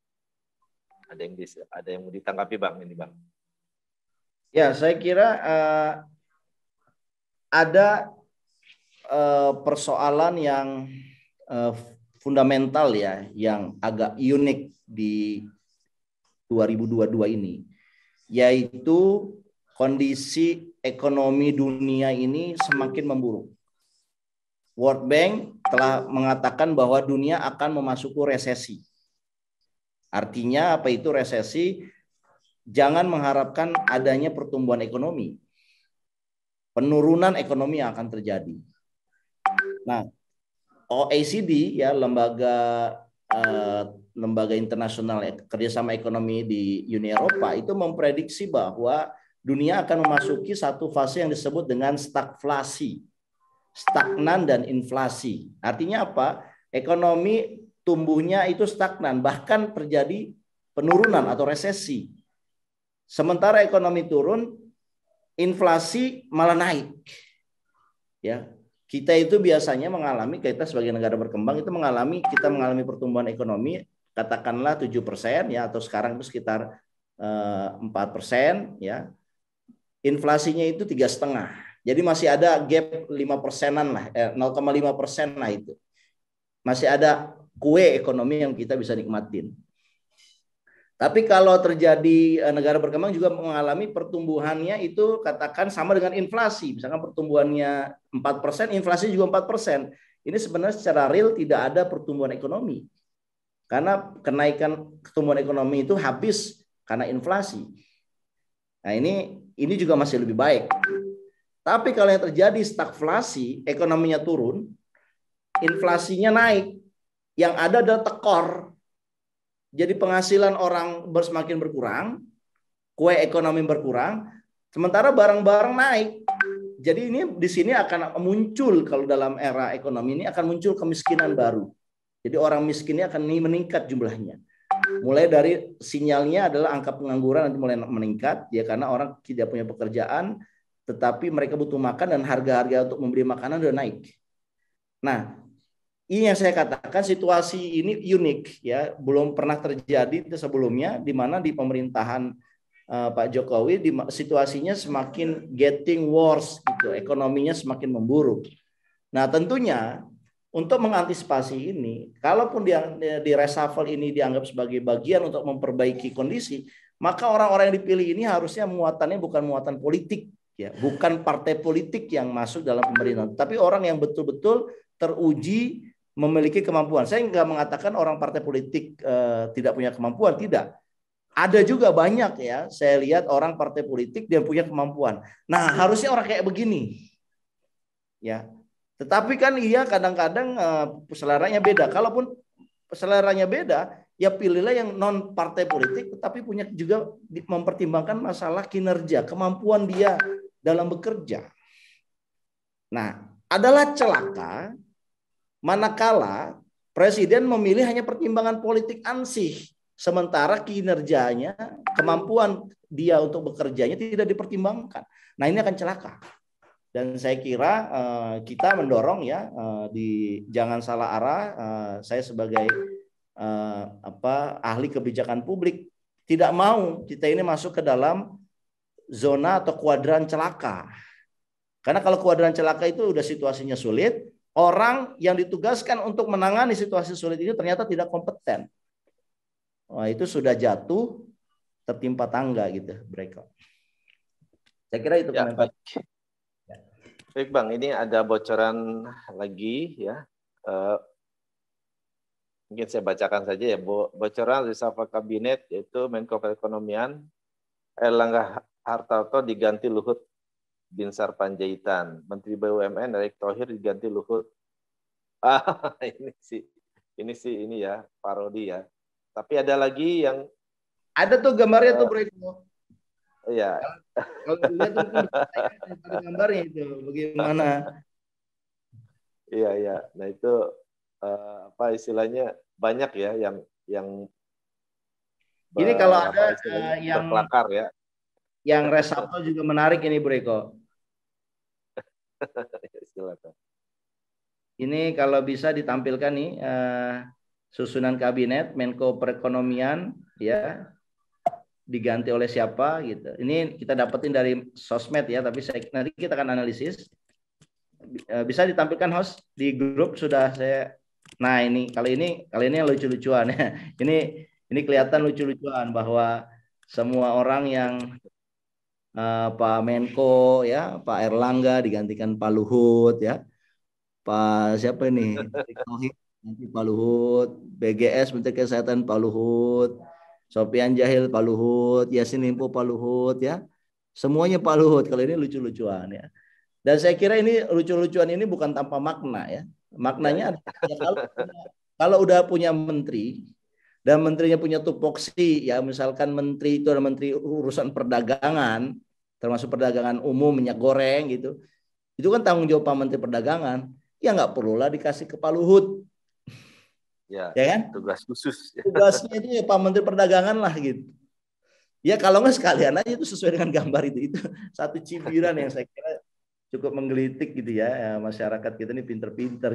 Ada yang mau ditanggapi Bang ini Bang? Ya, saya kira ada persoalan yang fundamental ya, yang agak unik di 2022 ini, yaitu kondisi ekonomi dunia ini semakin memburuk. World Bank telah mengatakan bahwa dunia akan memasuki resesi. Artinya apa itu resesi? Jangan mengharapkan adanya pertumbuhan ekonomi. Penurunan ekonomi yang akan terjadi. Nah, OECD ya, lembaga lembaga internasional kerjasama ekonomi di Uni Eropa itu memprediksi bahwa dunia akan memasuki satu fase yang disebut dengan stagflasi, stagnan dan inflasi. Artinya apa? Ekonomi tumbuhnya itu stagnan, bahkan terjadi penurunan atau resesi. Sementara ekonomi turun, inflasi malah naik. Ya, kita itu biasanya mengalami, kita sebagai negara berkembang itu mengalami pertumbuhan ekonomi katakanlah 7% ya, atau sekarang itu sekitar 4% ya. Inflasinya itu 3,5. Jadi masih ada gap 5%-an lah, 0,5% lah itu. Masih ada kue ekonomi yang kita bisa nikmatin. Tapi kalau terjadi negara berkembang juga mengalami pertumbuhannya itu katakan sama dengan inflasi. Misalkan pertumbuhannya 4%, inflasi juga 4%. Ini sebenarnya secara real tidak ada pertumbuhan ekonomi. Karena kenaikan pertumbuhan ekonomi itu habis karena inflasi. Nah, ini juga masih lebih baik. Tapi kalau yang terjadi stagflasi, ekonominya turun, inflasinya naik, yang ada adalah tekor. Jadi penghasilan orang semakin berkurang, kue ekonomi berkurang, sementara barang-barang naik. Jadi ini di sini akan muncul, kalau dalam era ekonomi ini akan muncul kemiskinan baru. Jadi orang miskinnya akan meningkat jumlahnya. Mulai dari sinyalnya adalah angka pengangguran nanti mulai meningkat, ya, karena orang tidak punya pekerjaan, tetapi mereka butuh makan dan harga-harga untuk membeli makanan sudah naik. Nah, ini yang saya katakan situasi ini unik ya, belum pernah terjadi sebelumnya di mana di pemerintahan Pak Jokowi situasinya semakin getting worse gitu, ekonominya semakin memburuk. Nah, tentunya untuk mengantisipasi ini, kalaupun di reshuffle ini dianggap sebagai bagian untuk memperbaiki kondisi, maka orang-orang yang dipilih ini harusnya muatannya bukan muatan politik ya, bukan partai politik yang masuk dalam pemerintahan, tapi orang yang betul-betul teruji memiliki kemampuan. Saya nggak mengatakan orang partai politik tidak punya kemampuan, tidak. Ada juga banyak ya, saya lihat orang partai politik dia punya kemampuan. Nah, harusnya orang kayak begini. Ya. Tetapi kan iya kadang-kadang seleranya beda. Kalaupun seleranya beda, ya pilihlah yang non partai politik tetapi punya juga mempertimbangkan masalah kinerja, kemampuan dia dalam bekerja. Nah, adalah celaka manakala presiden memilih hanya pertimbangan politik ansih, sementara kinerjanya, kemampuan dia untuk bekerjanya tidak dipertimbangkan. Nah, ini akan celaka. Dan saya kira kita mendorong ya jangan salah arah. Saya sebagai ahli kebijakan publik tidak mau kita ini masuk ke dalam zona atau kuadran celaka. Karena kalau kuadran celaka itu udah situasinya sulit, orang yang ditugaskan untuk menangani situasi sulit itu ternyata tidak kompeten. Wah, itu sudah jatuh tertimpa tangga gitu mereka. Saya kira itu komentar. Baik Bang, ini ada bocoran lagi ya. Mungkin saya bacakan saja ya. Bocoran reshuffle kabinet yaitu Menko Perekonomian Erlangga Hartarto diganti Luhut Binsar Panjaitan, Menteri BUMN Erick Thohir diganti Luhut. Ini ya parodi ya. Tapi ada lagi yang ada tuh gambarnya tuh Bro. Iya. Kalau dilihat itu gambarnya itu bagaimana? Iya. Nah itu istilahnya banyak ya yang ini kalau ada yang berkelakar ya. Yang reshuffle juga menarik ini Bro Eko. Silakan. Ini kalau bisa ditampilkan nih susunan kabinet Menko Perekonomian ya diganti oleh siapa gitu. Ini kita dapetin dari sosmed ya, tapi nanti kita akan analisis. Bisa ditampilkan host di grup sudah saya. Nah ini kali ini yang lucu-lucuan ya. Ini kelihatan lucu-lucuan bahwa semua orang yang Pak Menko ya, Pak Erlangga digantikan Pak Luhut ya. Pak siapa ini? Nanti Pak Luhut, BGS Menteri Kesehatan Pak Luhut, Sofian Jahil Pak Luhut, Yassin Limpo Pak Luhut ya. Semuanya Pak Luhut. Kalau ini lucu-lucuan ya. Dan saya kira ini lucu-lucuan ini bukan tanpa makna ya. Maknanya adalah kalau udah punya menteri, dan menterinya punya tupoksi, ya misalkan menteri itu adalah menteri urusan perdagangan, termasuk perdagangan umum, minyak goreng gitu, itu kan tanggung jawab Pak Menteri Perdagangan, ya nggak perlulah dikasih ke Pak Luhut, Ya, ya kan? tugas khusus. Tugasnya itu ya Pak Menteri Perdagangan lah gitu. Ya kalau nggak sekalian aja itu sesuai dengan gambar itu satu cibiran yang saya kira cukup menggelitik gitu ya, ya masyarakat kita ini pinter-pinter.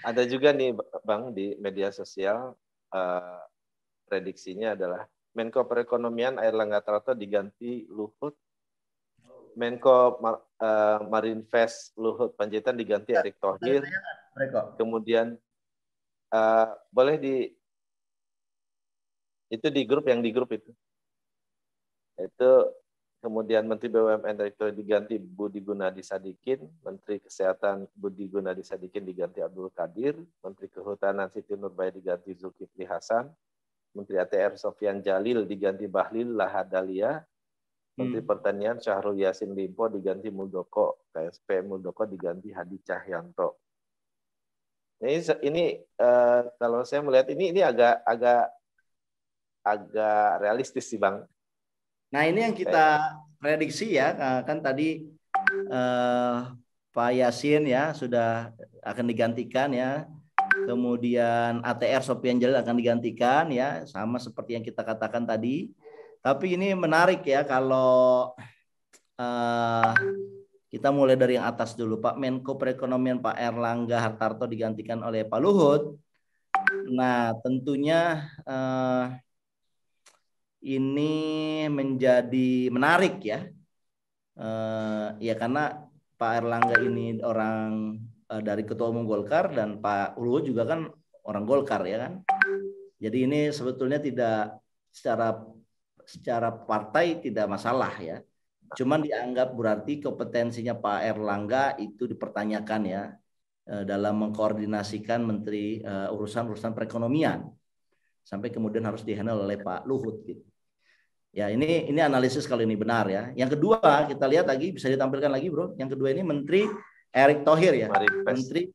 Ada juga nih Bang di media sosial prediksinya adalah Menko Perekonomian Airlangga Tarto diganti Luhut, Menko Marinvest Luhut Panjaitan diganti Erick Thohir, kemudian boleh itu di grup itu. Itu kemudian Menteri BUMN Erick Thohir diganti Budi Gunadi Sadikin, Menteri Kesehatan Budi Gunadi Sadikin diganti Abdul Qadir, Menteri Kehutanan Siti Nurbaya diganti Zulkifli Hasan, Menteri ATR Sofyan Jalil diganti Bahlil Lahadalia, Menteri Pertanian Syahrul Yassin Limpo diganti Muldoko, KSP Muldoko diganti Hadi Cahyanto. Ini kalau saya melihat ini agak realistis sih Bang. Nah ini yang kita prediksi ya, kan tadi Pak Yasin ya sudah akan digantikan ya, kemudian ATR Sofyan Jalil akan digantikan ya, sama seperti yang kita katakan tadi. Tapi ini menarik ya kalau kita mulai dari yang atas dulu. Pak Menko Perekonomian Pak Airlangga Hartarto digantikan oleh Pak Luhut. Nah tentunya ini menjadi menarik ya. Ya karena Pak Airlangga ini orang dari Ketua Umum Golkar dan Pak Luhut juga kan orang Golkar ya kan. Jadi ini sebetulnya tidak secara partai tidak masalah ya. Cuman dianggap berarti kompetensinya Pak Airlangga itu dipertanyakan ya dalam mengkoordinasikan menteri urusan perekonomian sampai kemudian harus dihandle oleh Pak Luhut gitu. Ya ini analisis kalau ini benar ya. Yang kedua kita lihat lagi bisa ditampilkan lagi bro. Yang kedua ini Menteri Erick Thohir ya. Menteri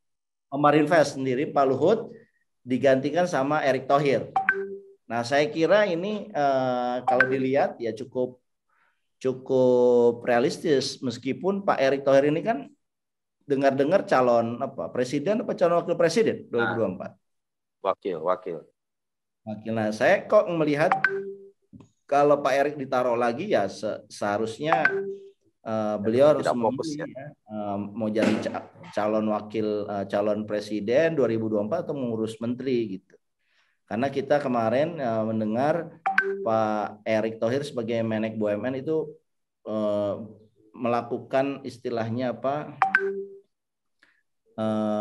Marinvest sendiri Pak Luhut digantikan sama Erick Thohir. Nah saya kira ini kalau dilihat ya cukup realistis meskipun Pak Erick Thohir ini kan dengar-dengar calon presiden apa calon wakil presiden 2024. Wakil. Nah saya kok melihat kalau Pak Erick ditaruh lagi ya seharusnya beliau harus memilih ya. Mau jadi calon presiden 2024 atau mengurus menteri gitu. Karena kita kemarin mendengar Pak Erick Thohir sebagai Menek BUMN itu melakukan istilahnya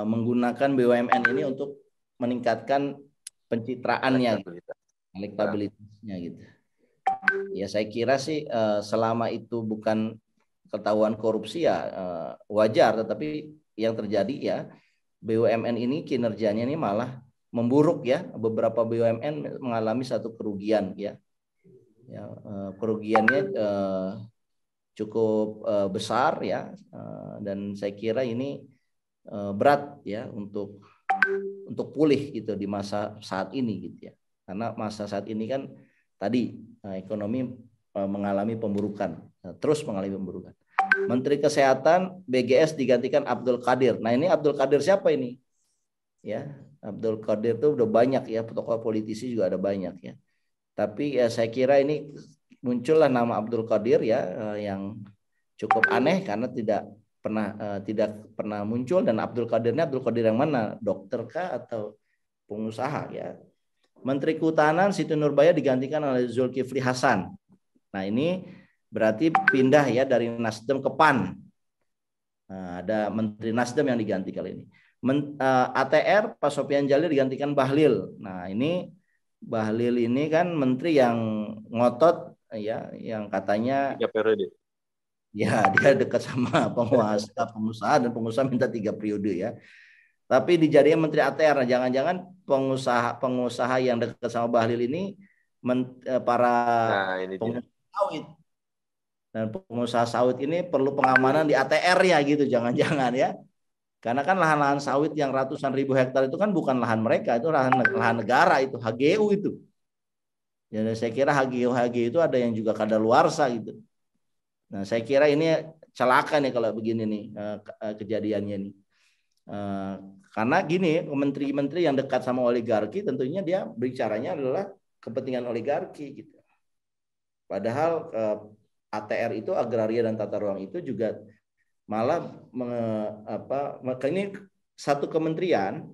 menggunakan BUMN ini untuk meningkatkan pencitraannya, elektabilitasnya gitu. Ya saya kira sih selama itu bukan ketahuan korupsi ya wajar, tetapi yang terjadi ya BUMN ini kinerjanya ini malah memburuk ya, beberapa BUMN mengalami satu kerugian ya. Kerugiannya cukup besar ya, dan saya kira ini berat ya untuk pulih gitu di masa saat ini gitu ya. Karena masa saat ini kan tadi ekonomi mengalami pemburukan, terus mengalami pemburukan. Menteri Kesehatan BGS digantikan Abdul Qadir. Nah ini Abdul Qadir siapa ini? Ya, Abdul Qadir itu udah banyak ya, tokoh politisi juga ada banyak ya. Tapi ya saya kira ini muncullah nama Abdul Qadir ya yang cukup aneh karena tidak pernah muncul. Dan Abdul Qadir yang mana? Dokter kah atau pengusaha ya? Menteri Kehutanan Siti Nurbaya digantikan oleh Zulkifli Hasan. Nah ini berarti pindah ya dari Nasdem ke PAN. Nah, ada Menteri Nasdem yang diganti kali ini. ATR Pak Sofyan Jalil digantikan Bahlil. Nah ini Bahlil ini kan menteri yang ngotot ya, yang katanya 3 periode. Ya dia dekat sama pengusaha dan pengusaha minta 3 periode ya. Tapi dijadikan menteri ATR. Nah, jangan-jangan pengusaha yang dekat sama Bahlil ini para pengusaha sawit. Dan pengusaha sawit ini perlu pengamanan di ATR ya gitu, jangan-jangan ya. Karena kan lahan-lahan sawit yang ratusan ribu hektar itu kan bukan lahan mereka, itu lahan negara, itu HGU itu. Jadi saya kira HGU itu ada yang juga kadaluarsa gitu. Nah, saya kira ini celaka nih kalau begini nih kejadiannya nih. Karena gini, menteri-menteri yang dekat sama oligarki tentunya dia bicaranya adalah kepentingan oligarki gitu. Padahal ATR itu, agraria dan tata ruang itu juga malah ini satu kementerian,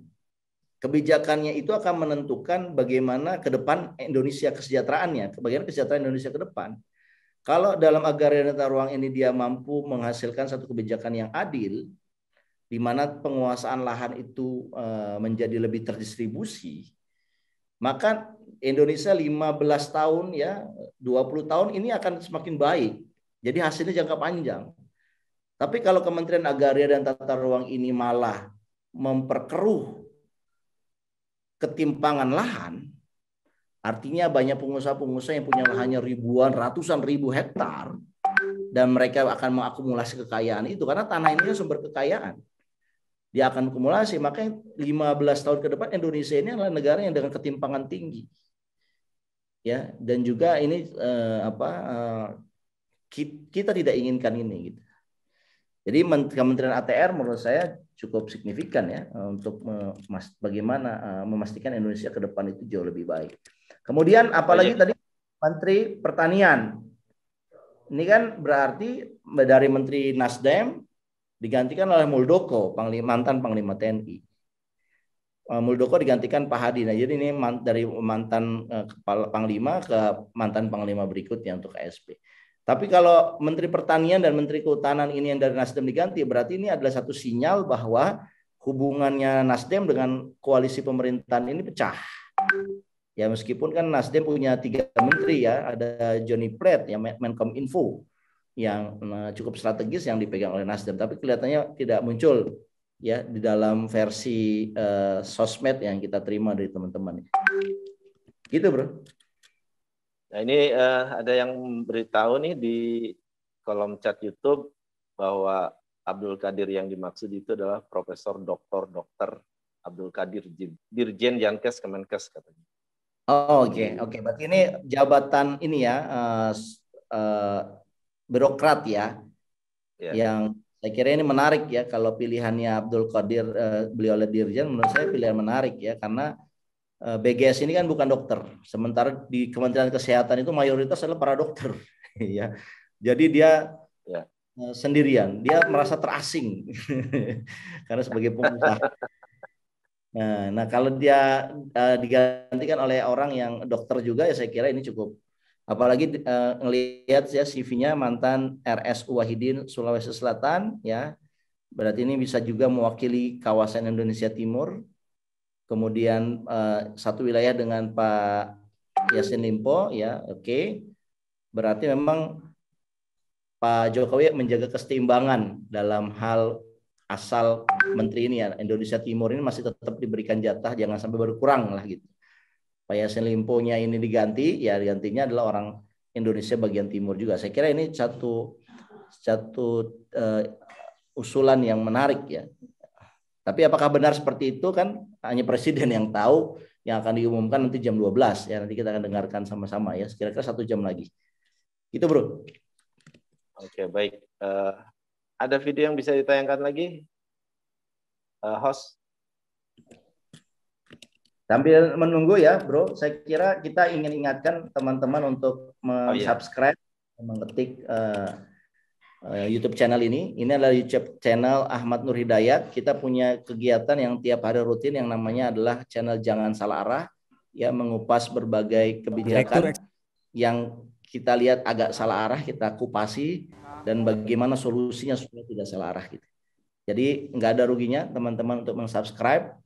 kebijakannya itu akan menentukan bagaimana ke depan Indonesia kesejahteraannya, bagaimana kesejahteraan Indonesia ke depan. Kalau dalam agraria dan tata ruang ini dia mampu menghasilkan satu kebijakan yang adil, di mana penguasaan lahan itu menjadi lebih terdistribusi, maka Indonesia 15 tahun ya, 20 tahun ini akan semakin baik. Jadi hasilnya jangka panjang. Tapi kalau Kementerian Agraria dan Tata Ruang ini malah memperkeruh ketimpangan lahan, artinya banyak pengusaha-pengusaha yang punya lahannya ribuan, ratusan ribu hektar, dan mereka akan mengakumulasi kekayaan itu, karena tanah ini kan sumber kekayaan. Dia akan akumulasi, makanya 15 tahun ke depan Indonesia ini adalah negara yang dengan ketimpangan tinggi. Ya, dan juga ini kita tidak inginkan ini gitu. Jadi Kementerian ATR menurut saya cukup signifikan ya untuk bagaimana memastikan Indonesia ke depan itu jauh lebih baik. Kemudian apalagi tadi Menteri Pertanian. Ini kan berarti dari Menteri Nasdem digantikan oleh Muldoko, mantan Panglima TNI. Muldoko digantikan Pak Hadi. Nah, jadi ini dari mantan kepala Panglima ke mantan Panglima berikutnya untuk KSP. Tapi kalau Menteri Pertanian dan Menteri Kehutanan ini yang dari Nasdem diganti, berarti ini adalah satu sinyal bahwa hubungannya Nasdem dengan koalisi pemerintahan ini pecah. Ya, meskipun kan Nasdem punya 3 menteri ya, ada Johnny Plate yang Menkominfo yang cukup strategis yang dipegang oleh Nasdem, tapi kelihatannya tidak muncul ya di dalam versi sosmed yang kita terima dari teman-teman. Gitu, Bro. Nah, ini ada yang beritahu nih di kolom chat YouTube bahwa Abdul Qadir yang dimaksud itu adalah Profesor Dr. Abdul Qadir, Dirjen Yankes Kemenkes katanya. Oh, oke. Berarti ini jabatan ini ya, birokrat ya, yang saya kira ini menarik ya. Kalau pilihannya Abdul Qadir beliau oleh Dirjen, menurut saya pilihan menarik ya, karena BGS ini kan bukan dokter, sementara di Kementerian Kesehatan itu mayoritas adalah para dokter, ya. Jadi dia sendirian, dia merasa terasing karena sebagai pengusaha. Nah, kalau dia digantikan oleh orang yang dokter juga, ya saya kira ini cukup. Apalagi ngelihat ya CV-nya mantan RSU Wahidin Sulawesi Selatan, ya, berarti ini bisa juga mewakili kawasan Indonesia Timur. Kemudian satu wilayah dengan Pak Yassin Limpo, ya, oke. Berarti memang Pak Jokowi menjaga keseimbangan dalam hal asal menteri ini ya. Indonesia Timur ini masih tetap diberikan jatah, jangan sampai berkurang lah gitu. Pak Yassin Limpo-nya ini diganti, ya gantinya adalah orang Indonesia bagian timur juga. Saya kira ini satu usulan yang menarik ya. Tapi apakah benar seperti itu kan hanya presiden yang tahu, yang akan diumumkan nanti jam 12 ya, nanti kita akan dengarkan sama-sama ya, kira-kira 1 jam lagi. Gitu, Bro. Oke, baik. Ada video yang bisa ditayangkan lagi? Host? Sambil menunggu ya, Bro, saya kira kita ingin ingatkan teman-teman untuk subscribe, mengetik YouTube channel ini. Ini adalah YouTube channel Ahmad Nur Hidayat. Kita punya kegiatan yang tiap hari rutin yang namanya adalah channel Jangan Salah Arah, ya, mengupas berbagai kebijakan yang kita lihat agak salah arah, kita kupasi dan bagaimana solusinya supaya tidak salah arah gitu. Jadi nggak ada ruginya teman-teman untuk mensubscribe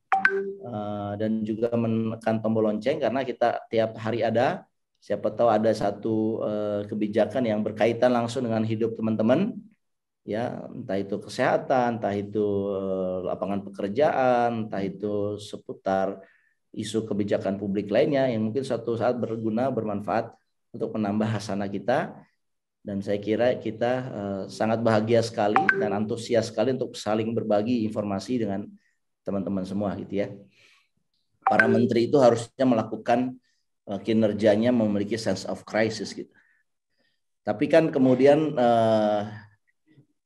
dan juga menekan tombol lonceng, karena kita tiap hari ada. Siapa tahu ada satu kebijakan yang berkaitan langsung dengan hidup teman-teman, ya, entah itu kesehatan, entah itu lapangan pekerjaan, entah itu seputar isu kebijakan publik lainnya yang mungkin suatu saat berguna, bermanfaat untuk menambah hasanah kita. Dan saya kira kita sangat bahagia sekali dan antusias sekali untuk saling berbagi informasi dengan teman-teman semua gitu ya. Para menteri itu harusnya melakukan kinerjanya memiliki sense of crisis gitu. Tapi kan kemudian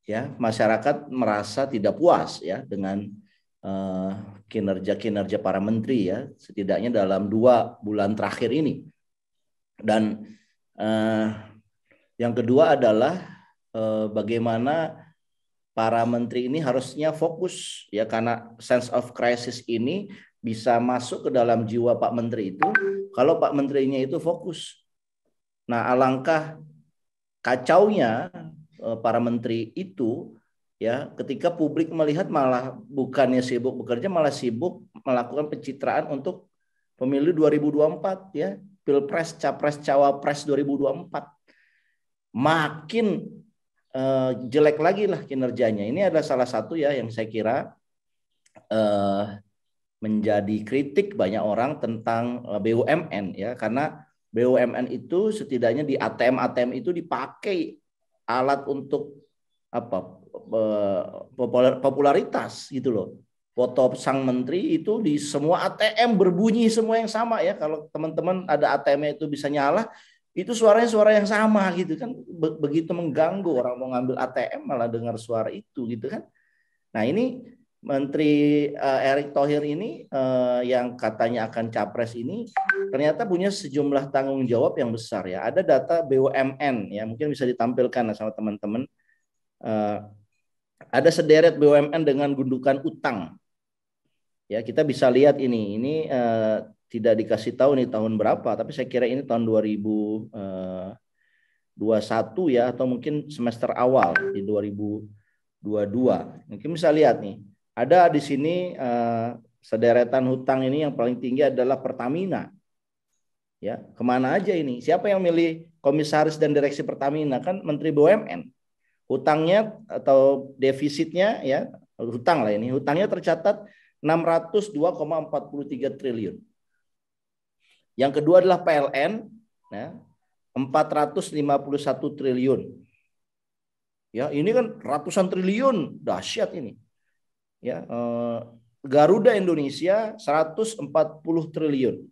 ya masyarakat merasa tidak puas ya dengan kinerja para menteri ya, setidaknya dalam 2 bulan terakhir ini. Dan yang kedua adalah bagaimana para menteri ini harusnya fokus ya, karena sense of crisis ini bisa masuk ke dalam jiwa Pak Menteri itu kalau Pak Menterinya itu fokus. Nah, alangkah kacaunya para menteri itu ya, ketika publik melihat malah bukannya sibuk bekerja, malah sibuk melakukan pencitraan untuk pemilu 2024 ya, Pilpres, Capres, Cawapres 2024. Makin jelek lagi lah kinerjanya. Ini adalah salah satu ya yang saya kira menjadi kritik banyak orang tentang BUMN ya, karena BUMN itu setidaknya di ATM itu dipakai alat untuk apa, popularitas gitu loh. Foto sang menteri itu di semua ATM berbunyi semua yang sama ya. Kalau teman-teman ada ATM itu bisa nyala, itu suaranya suara yang sama gitu kan. Begitu mengganggu, orang mau ngambil ATM malah dengar suara itu gitu kan. Nah, ini Menteri Erick Thohir ini yang katanya akan capres ini ternyata punya sejumlah tanggung jawab yang besar ya. Ada data BUMN ya, mungkin bisa ditampilkan sama teman-teman. Ada sederet BUMN dengan gundukan utang. Ya, kita bisa lihat ini tidak dikasih tahu nih tahun berapa, tapi saya kira ini tahun 2021 ya, atau mungkin semester awal di 2022. Mungkin bisa lihat nih, ada di sini sederetan hutang ini yang paling tinggi adalah Pertamina. Ya, kemana aja ini? Siapa yang milih komisaris dan direksi Pertamina? Kan Menteri BUMN. Hutangnya atau defisitnya ya, hutang lah ini, hutangnya tercatat 602,43 triliun. Yang kedua adalah PLN ya, 451 triliun. Ya, ini kan ratusan triliun, dahsyat ini. Ya, Garuda Indonesia 140 triliun.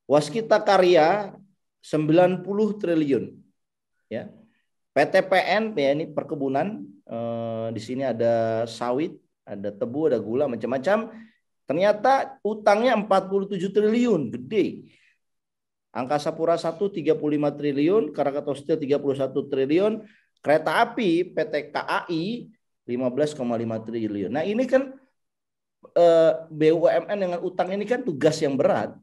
Waskita Karya 90 triliun. Ya. PTPN ya, ini perkebunan, di sini ada sawit, ada tebu, ada gula, macam-macam. Ternyata utangnya 47 triliun, gede. Angkasa Pura 1 35 triliun, Krakatau Steel 31 triliun, kereta api PT KAI 15,5 triliun. Nah, ini kan BUMN dengan utang ini kan tugas yang berat.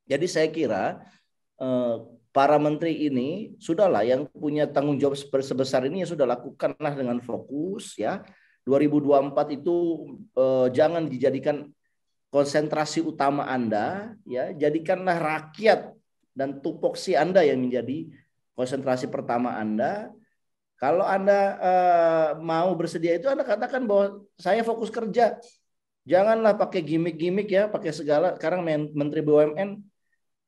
Jadi saya kira para menteri ini sudahlah, yang punya tanggung jawab sebesar ini ya sudah lakukanlah dengan fokus ya. 2024 itu jangan dijadikan konsentrasi utama Anda ya, jadikanlah rakyat dan tupoksi Anda yang menjadi konsentrasi pertama Anda. Kalau Anda mau bersedia itu, Anda katakan bahwa saya fokus kerja. Janganlah pakai gimmick-gimmick ya, pakai segala. Sekarang Menteri BUMN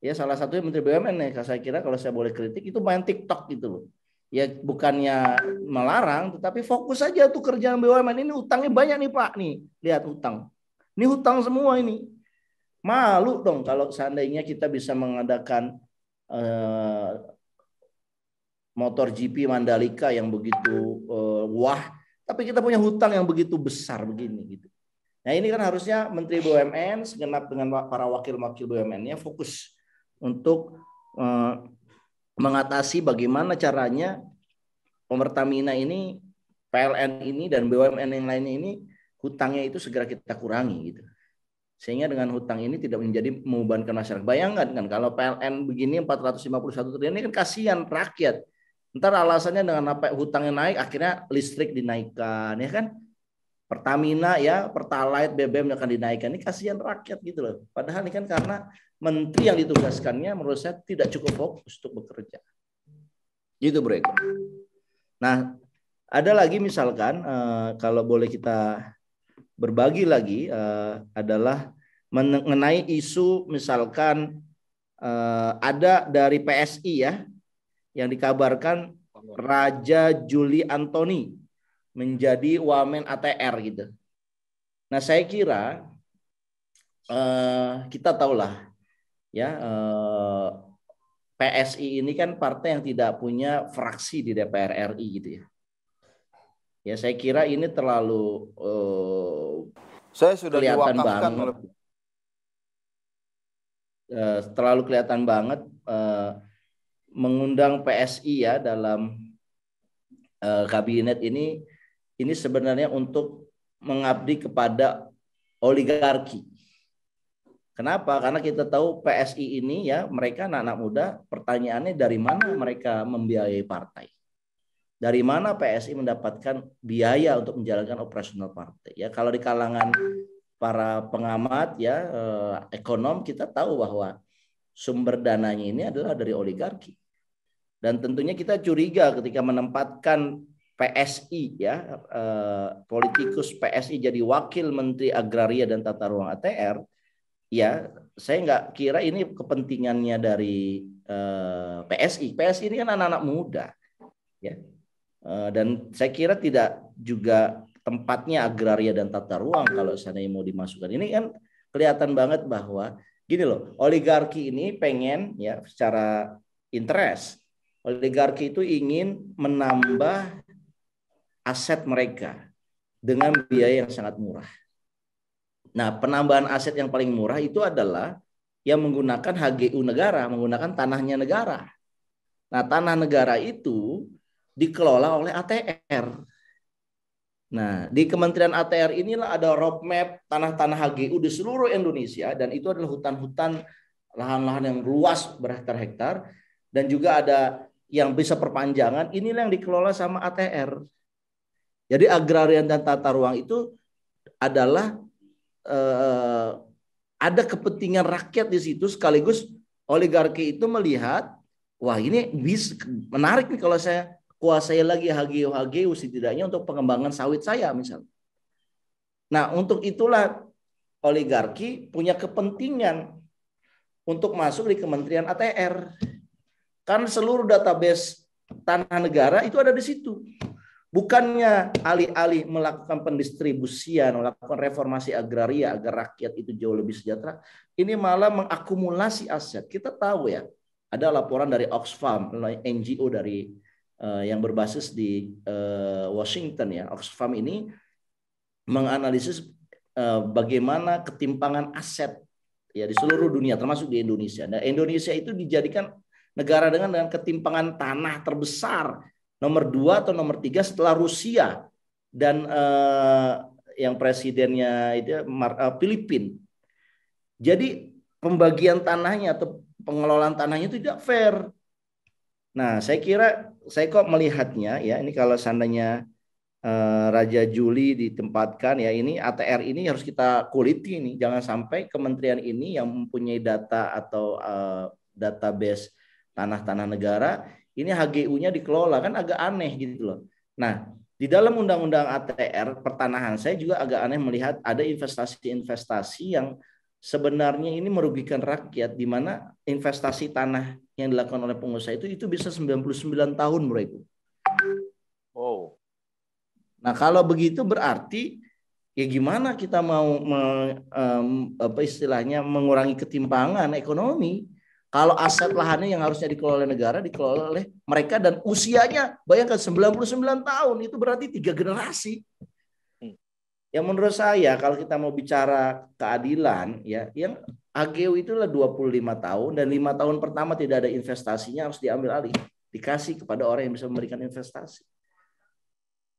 ya, salah satunya Menteri BUMN ya, saya kira kalau saya boleh kritik itu main TikTok gitu loh. Ya, bukannya melarang, tetapi fokus saja tuh kerjaan BUMN. Ini utangnya banyak nih Pak, nih lihat utang. Ini hutang semua ini. Malu dong kalau seandainya kita bisa mengadakan MotoGP Mandalika yang begitu wah, tapi kita punya hutang yang begitu besar begini gitu. Nah, ini kan harusnya Menteri BUMN segenap dengan para wakil-wakil BUMN-nya fokus untuk mengatasi bagaimana caranya Pertamina ini, PLN ini, dan BUMN yang lainnya ini hutangnya itu segera kita kurangi gitu. Sehingga dengan hutang ini tidak menjadi membebankan masyarakat. Bayangkan kan kalau PLN begini 451 triliun ini kan kasihan rakyat. Ntar alasannya dengan apa hutangnya naik, akhirnya listrik dinaikkan ya kan. Pertamina ya, Pertalite, BBM akan dinaikkan. Ini kasihan rakyat gitu loh. Padahal ini kan karena menteri yang ditugaskannya menurut saya tidak cukup fokus untuk bekerja. Gitu Bro Eko. Nah, ada lagi misalkan kalau boleh kita berbagi lagi adalah mengenai isu misalkan ada dari PSI ya yang dikabarkan Raja Juli Antoni menjadi wamen ATR gitu. Nah, saya kira kita tahulah ya, PSI ini kan partai yang tidak punya fraksi di DPR RI gitu ya. Ya, saya kira ini terlalu saya sudah kelihatan diwakafkan banget. Terlalu kelihatan banget mengundang PSI ya dalam kabinet ini sebenarnya untuk mengabdi kepada oligarki. Kenapa? Karena kita tahu PSI ini ya, mereka anak-anak muda, pertanyaannya dari mana mereka membiayai partai? Dari mana PSI mendapatkan biaya untuk menjalankan operasional partai? Ya, kalau di kalangan para pengamat ya, ekonom, kita tahu bahwa sumber dananya ini adalah dari oligarki. Dan tentunya kita curiga ketika menempatkan PSI ya, politikus PSI jadi wakil Menteri Agraria dan Tata Ruang ATR. Ya, saya nggak kira ini kepentingannya dari PSI. PSI ini kan anak-anak muda, ya. Dan saya kira tidak juga tempatnya agraria dan tata ruang kalau seandainya mau dimasukkan. Ini kan kelihatan banget bahwa gini loh, oligarki ini pengen ya secara interest. Oligarki itu ingin menambah aset mereka dengan biaya yang sangat murah. Nah, penambahan aset yang paling murah itu adalah yang menggunakan HGU negara, menggunakan tanahnya negara. Nah, tanah negara itu dikelola oleh ATR. Nah, di Kementerian ATR inilah ada roadmap tanah-tanah HGU di seluruh Indonesia, dan itu adalah hutan-hutan, lahan-lahan yang luas berhektar-hektar, dan juga ada yang bisa perpanjangan, inilah yang dikelola sama ATR. Jadi agrarian dan tata ruang itu adalah ada kepentingan rakyat di situ, sekaligus oligarki itu melihat, wah ini bisa menarik nih kalau saya kuasai lagi HGU setidaknya untuk pengembangan sawit saya misalnya. Nah, untuk itulah oligarki punya kepentingan untuk masuk di Kementerian ATR. Karena seluruh database tanah negara itu ada di situ. Bukannya alih-alih melakukan pendistribusian, melakukan reformasi agraria agar rakyat itu jauh lebih sejahtera, ini malah mengakumulasi aset. Kita tahu ya, ada laporan dari Oxfam, NGO dari yang berbasis di Washington ya. Oxfam ini menganalisis bagaimana ketimpangan aset ya di seluruh dunia, termasuk di Indonesia. Nah, Indonesia itu dijadikan negara dengan ketimpangan tanah terbesar, nomor 2 atau nomor 3 setelah Rusia dan yang presidennya itu Filipina. Jadi pembagian tanahnya atau pengelolaan tanahnya itu tidak fair. Nah, saya kok melihatnya ya, ini kalau seandainya Raja Juli ditempatkan ya, ini ATR ini harus kita kuliti nih, jangan sampai kementerian ini yang mempunyai data atau database tanah-tanah negara ini HGU-nya dikelola, kan agak aneh gitu loh. Nah, di dalam undang-undang ATR pertanahan saya juga agak aneh melihat ada investasi-investasi yang sebenarnya ini merugikan rakyat, di mana investasi tanah yang dilakukan oleh pengusaha itu bisa 99 tahun mereka. Oh. Nah, kalau begitu berarti ya gimana kita mau istilahnya mengurangi ketimpangan ekonomi? Kalau aset lahannya yang harusnya dikelola oleh negara dikelola oleh mereka, dan usianya bayangkan 99 tahun, itu berarti 3 generasi. Ya menurut saya kalau kita mau bicara keadilan ya, yang HGU itulah 25 tahun dan 5 tahun pertama tidak ada investasinya harus diambil alih, dikasih kepada orang yang bisa memberikan investasi.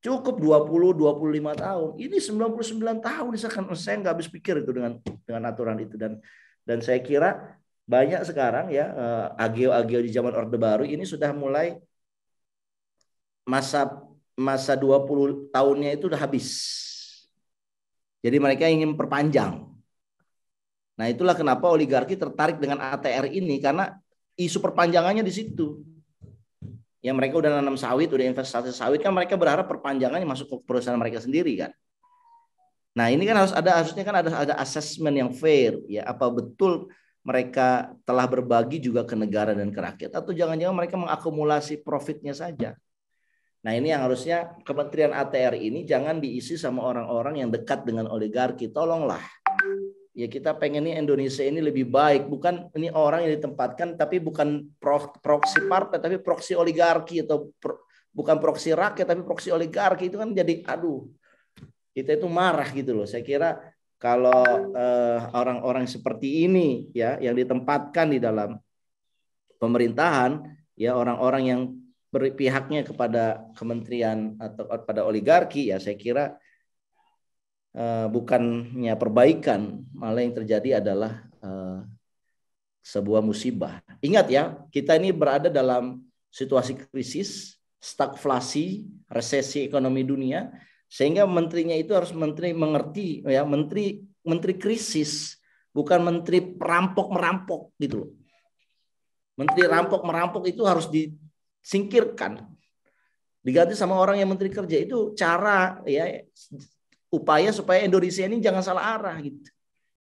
Cukup 20-25 tahun. Ini 99 tahun misalkan, saya nggak habis pikir itu dengan aturan itu, dan saya kira banyak sekarang ya ageo-ageo di zaman Orde Baru ini sudah mulai masa 20 tahunnya itu udah habis. Jadi mereka ingin perpanjang. Nah, itulah kenapa oligarki tertarik dengan ATR ini, karena isu perpanjangannya di situ. Ya, mereka udah nanam sawit, udah investasi sawit, kan mereka berharap perpanjangannya masuk ke perusahaan mereka sendiri kan. Nah, ini kan harusnya kan ada asesmen yang fair ya, apa betul mereka telah berbagi juga ke negara dan ke rakyat, atau jangan-jangan mereka mengakumulasi profitnya saja. Nah ini yang harusnya Kementerian ATR ini jangan diisi sama orang-orang yang dekat dengan oligarki. Tolonglah. Ya kita pengen nih Indonesia ini lebih baik. Bukan ini orang yang ditempatkan tapi bukan proksi partai tapi proksi oligarki atau bukan proksi rakyat tapi proksi oligarki. Itu kan jadi aduh. Kita itu marah gitu loh. Saya kira kalau orang-orang seperti ini ya yang ditempatkan di dalam pemerintahan ya orang-orang yang berpihaknya kepada kementerian atau pada oligarki ya saya kira bukannya perbaikan, malah yang terjadi adalah sebuah musibah. Ingat ya, kita ini berada dalam situasi krisis, stagflasi, resesi ekonomi dunia, sehingga menterinya itu harus menteri mengerti ya, menteri krisis, bukan menteri perampok-merampok gitu loh. Menteri rampok-merampok itu harus disingkirkan. Diganti sama orang yang menteri kerja. Itu cara ya upaya supaya Indonesia ini jangan salah arah gitu.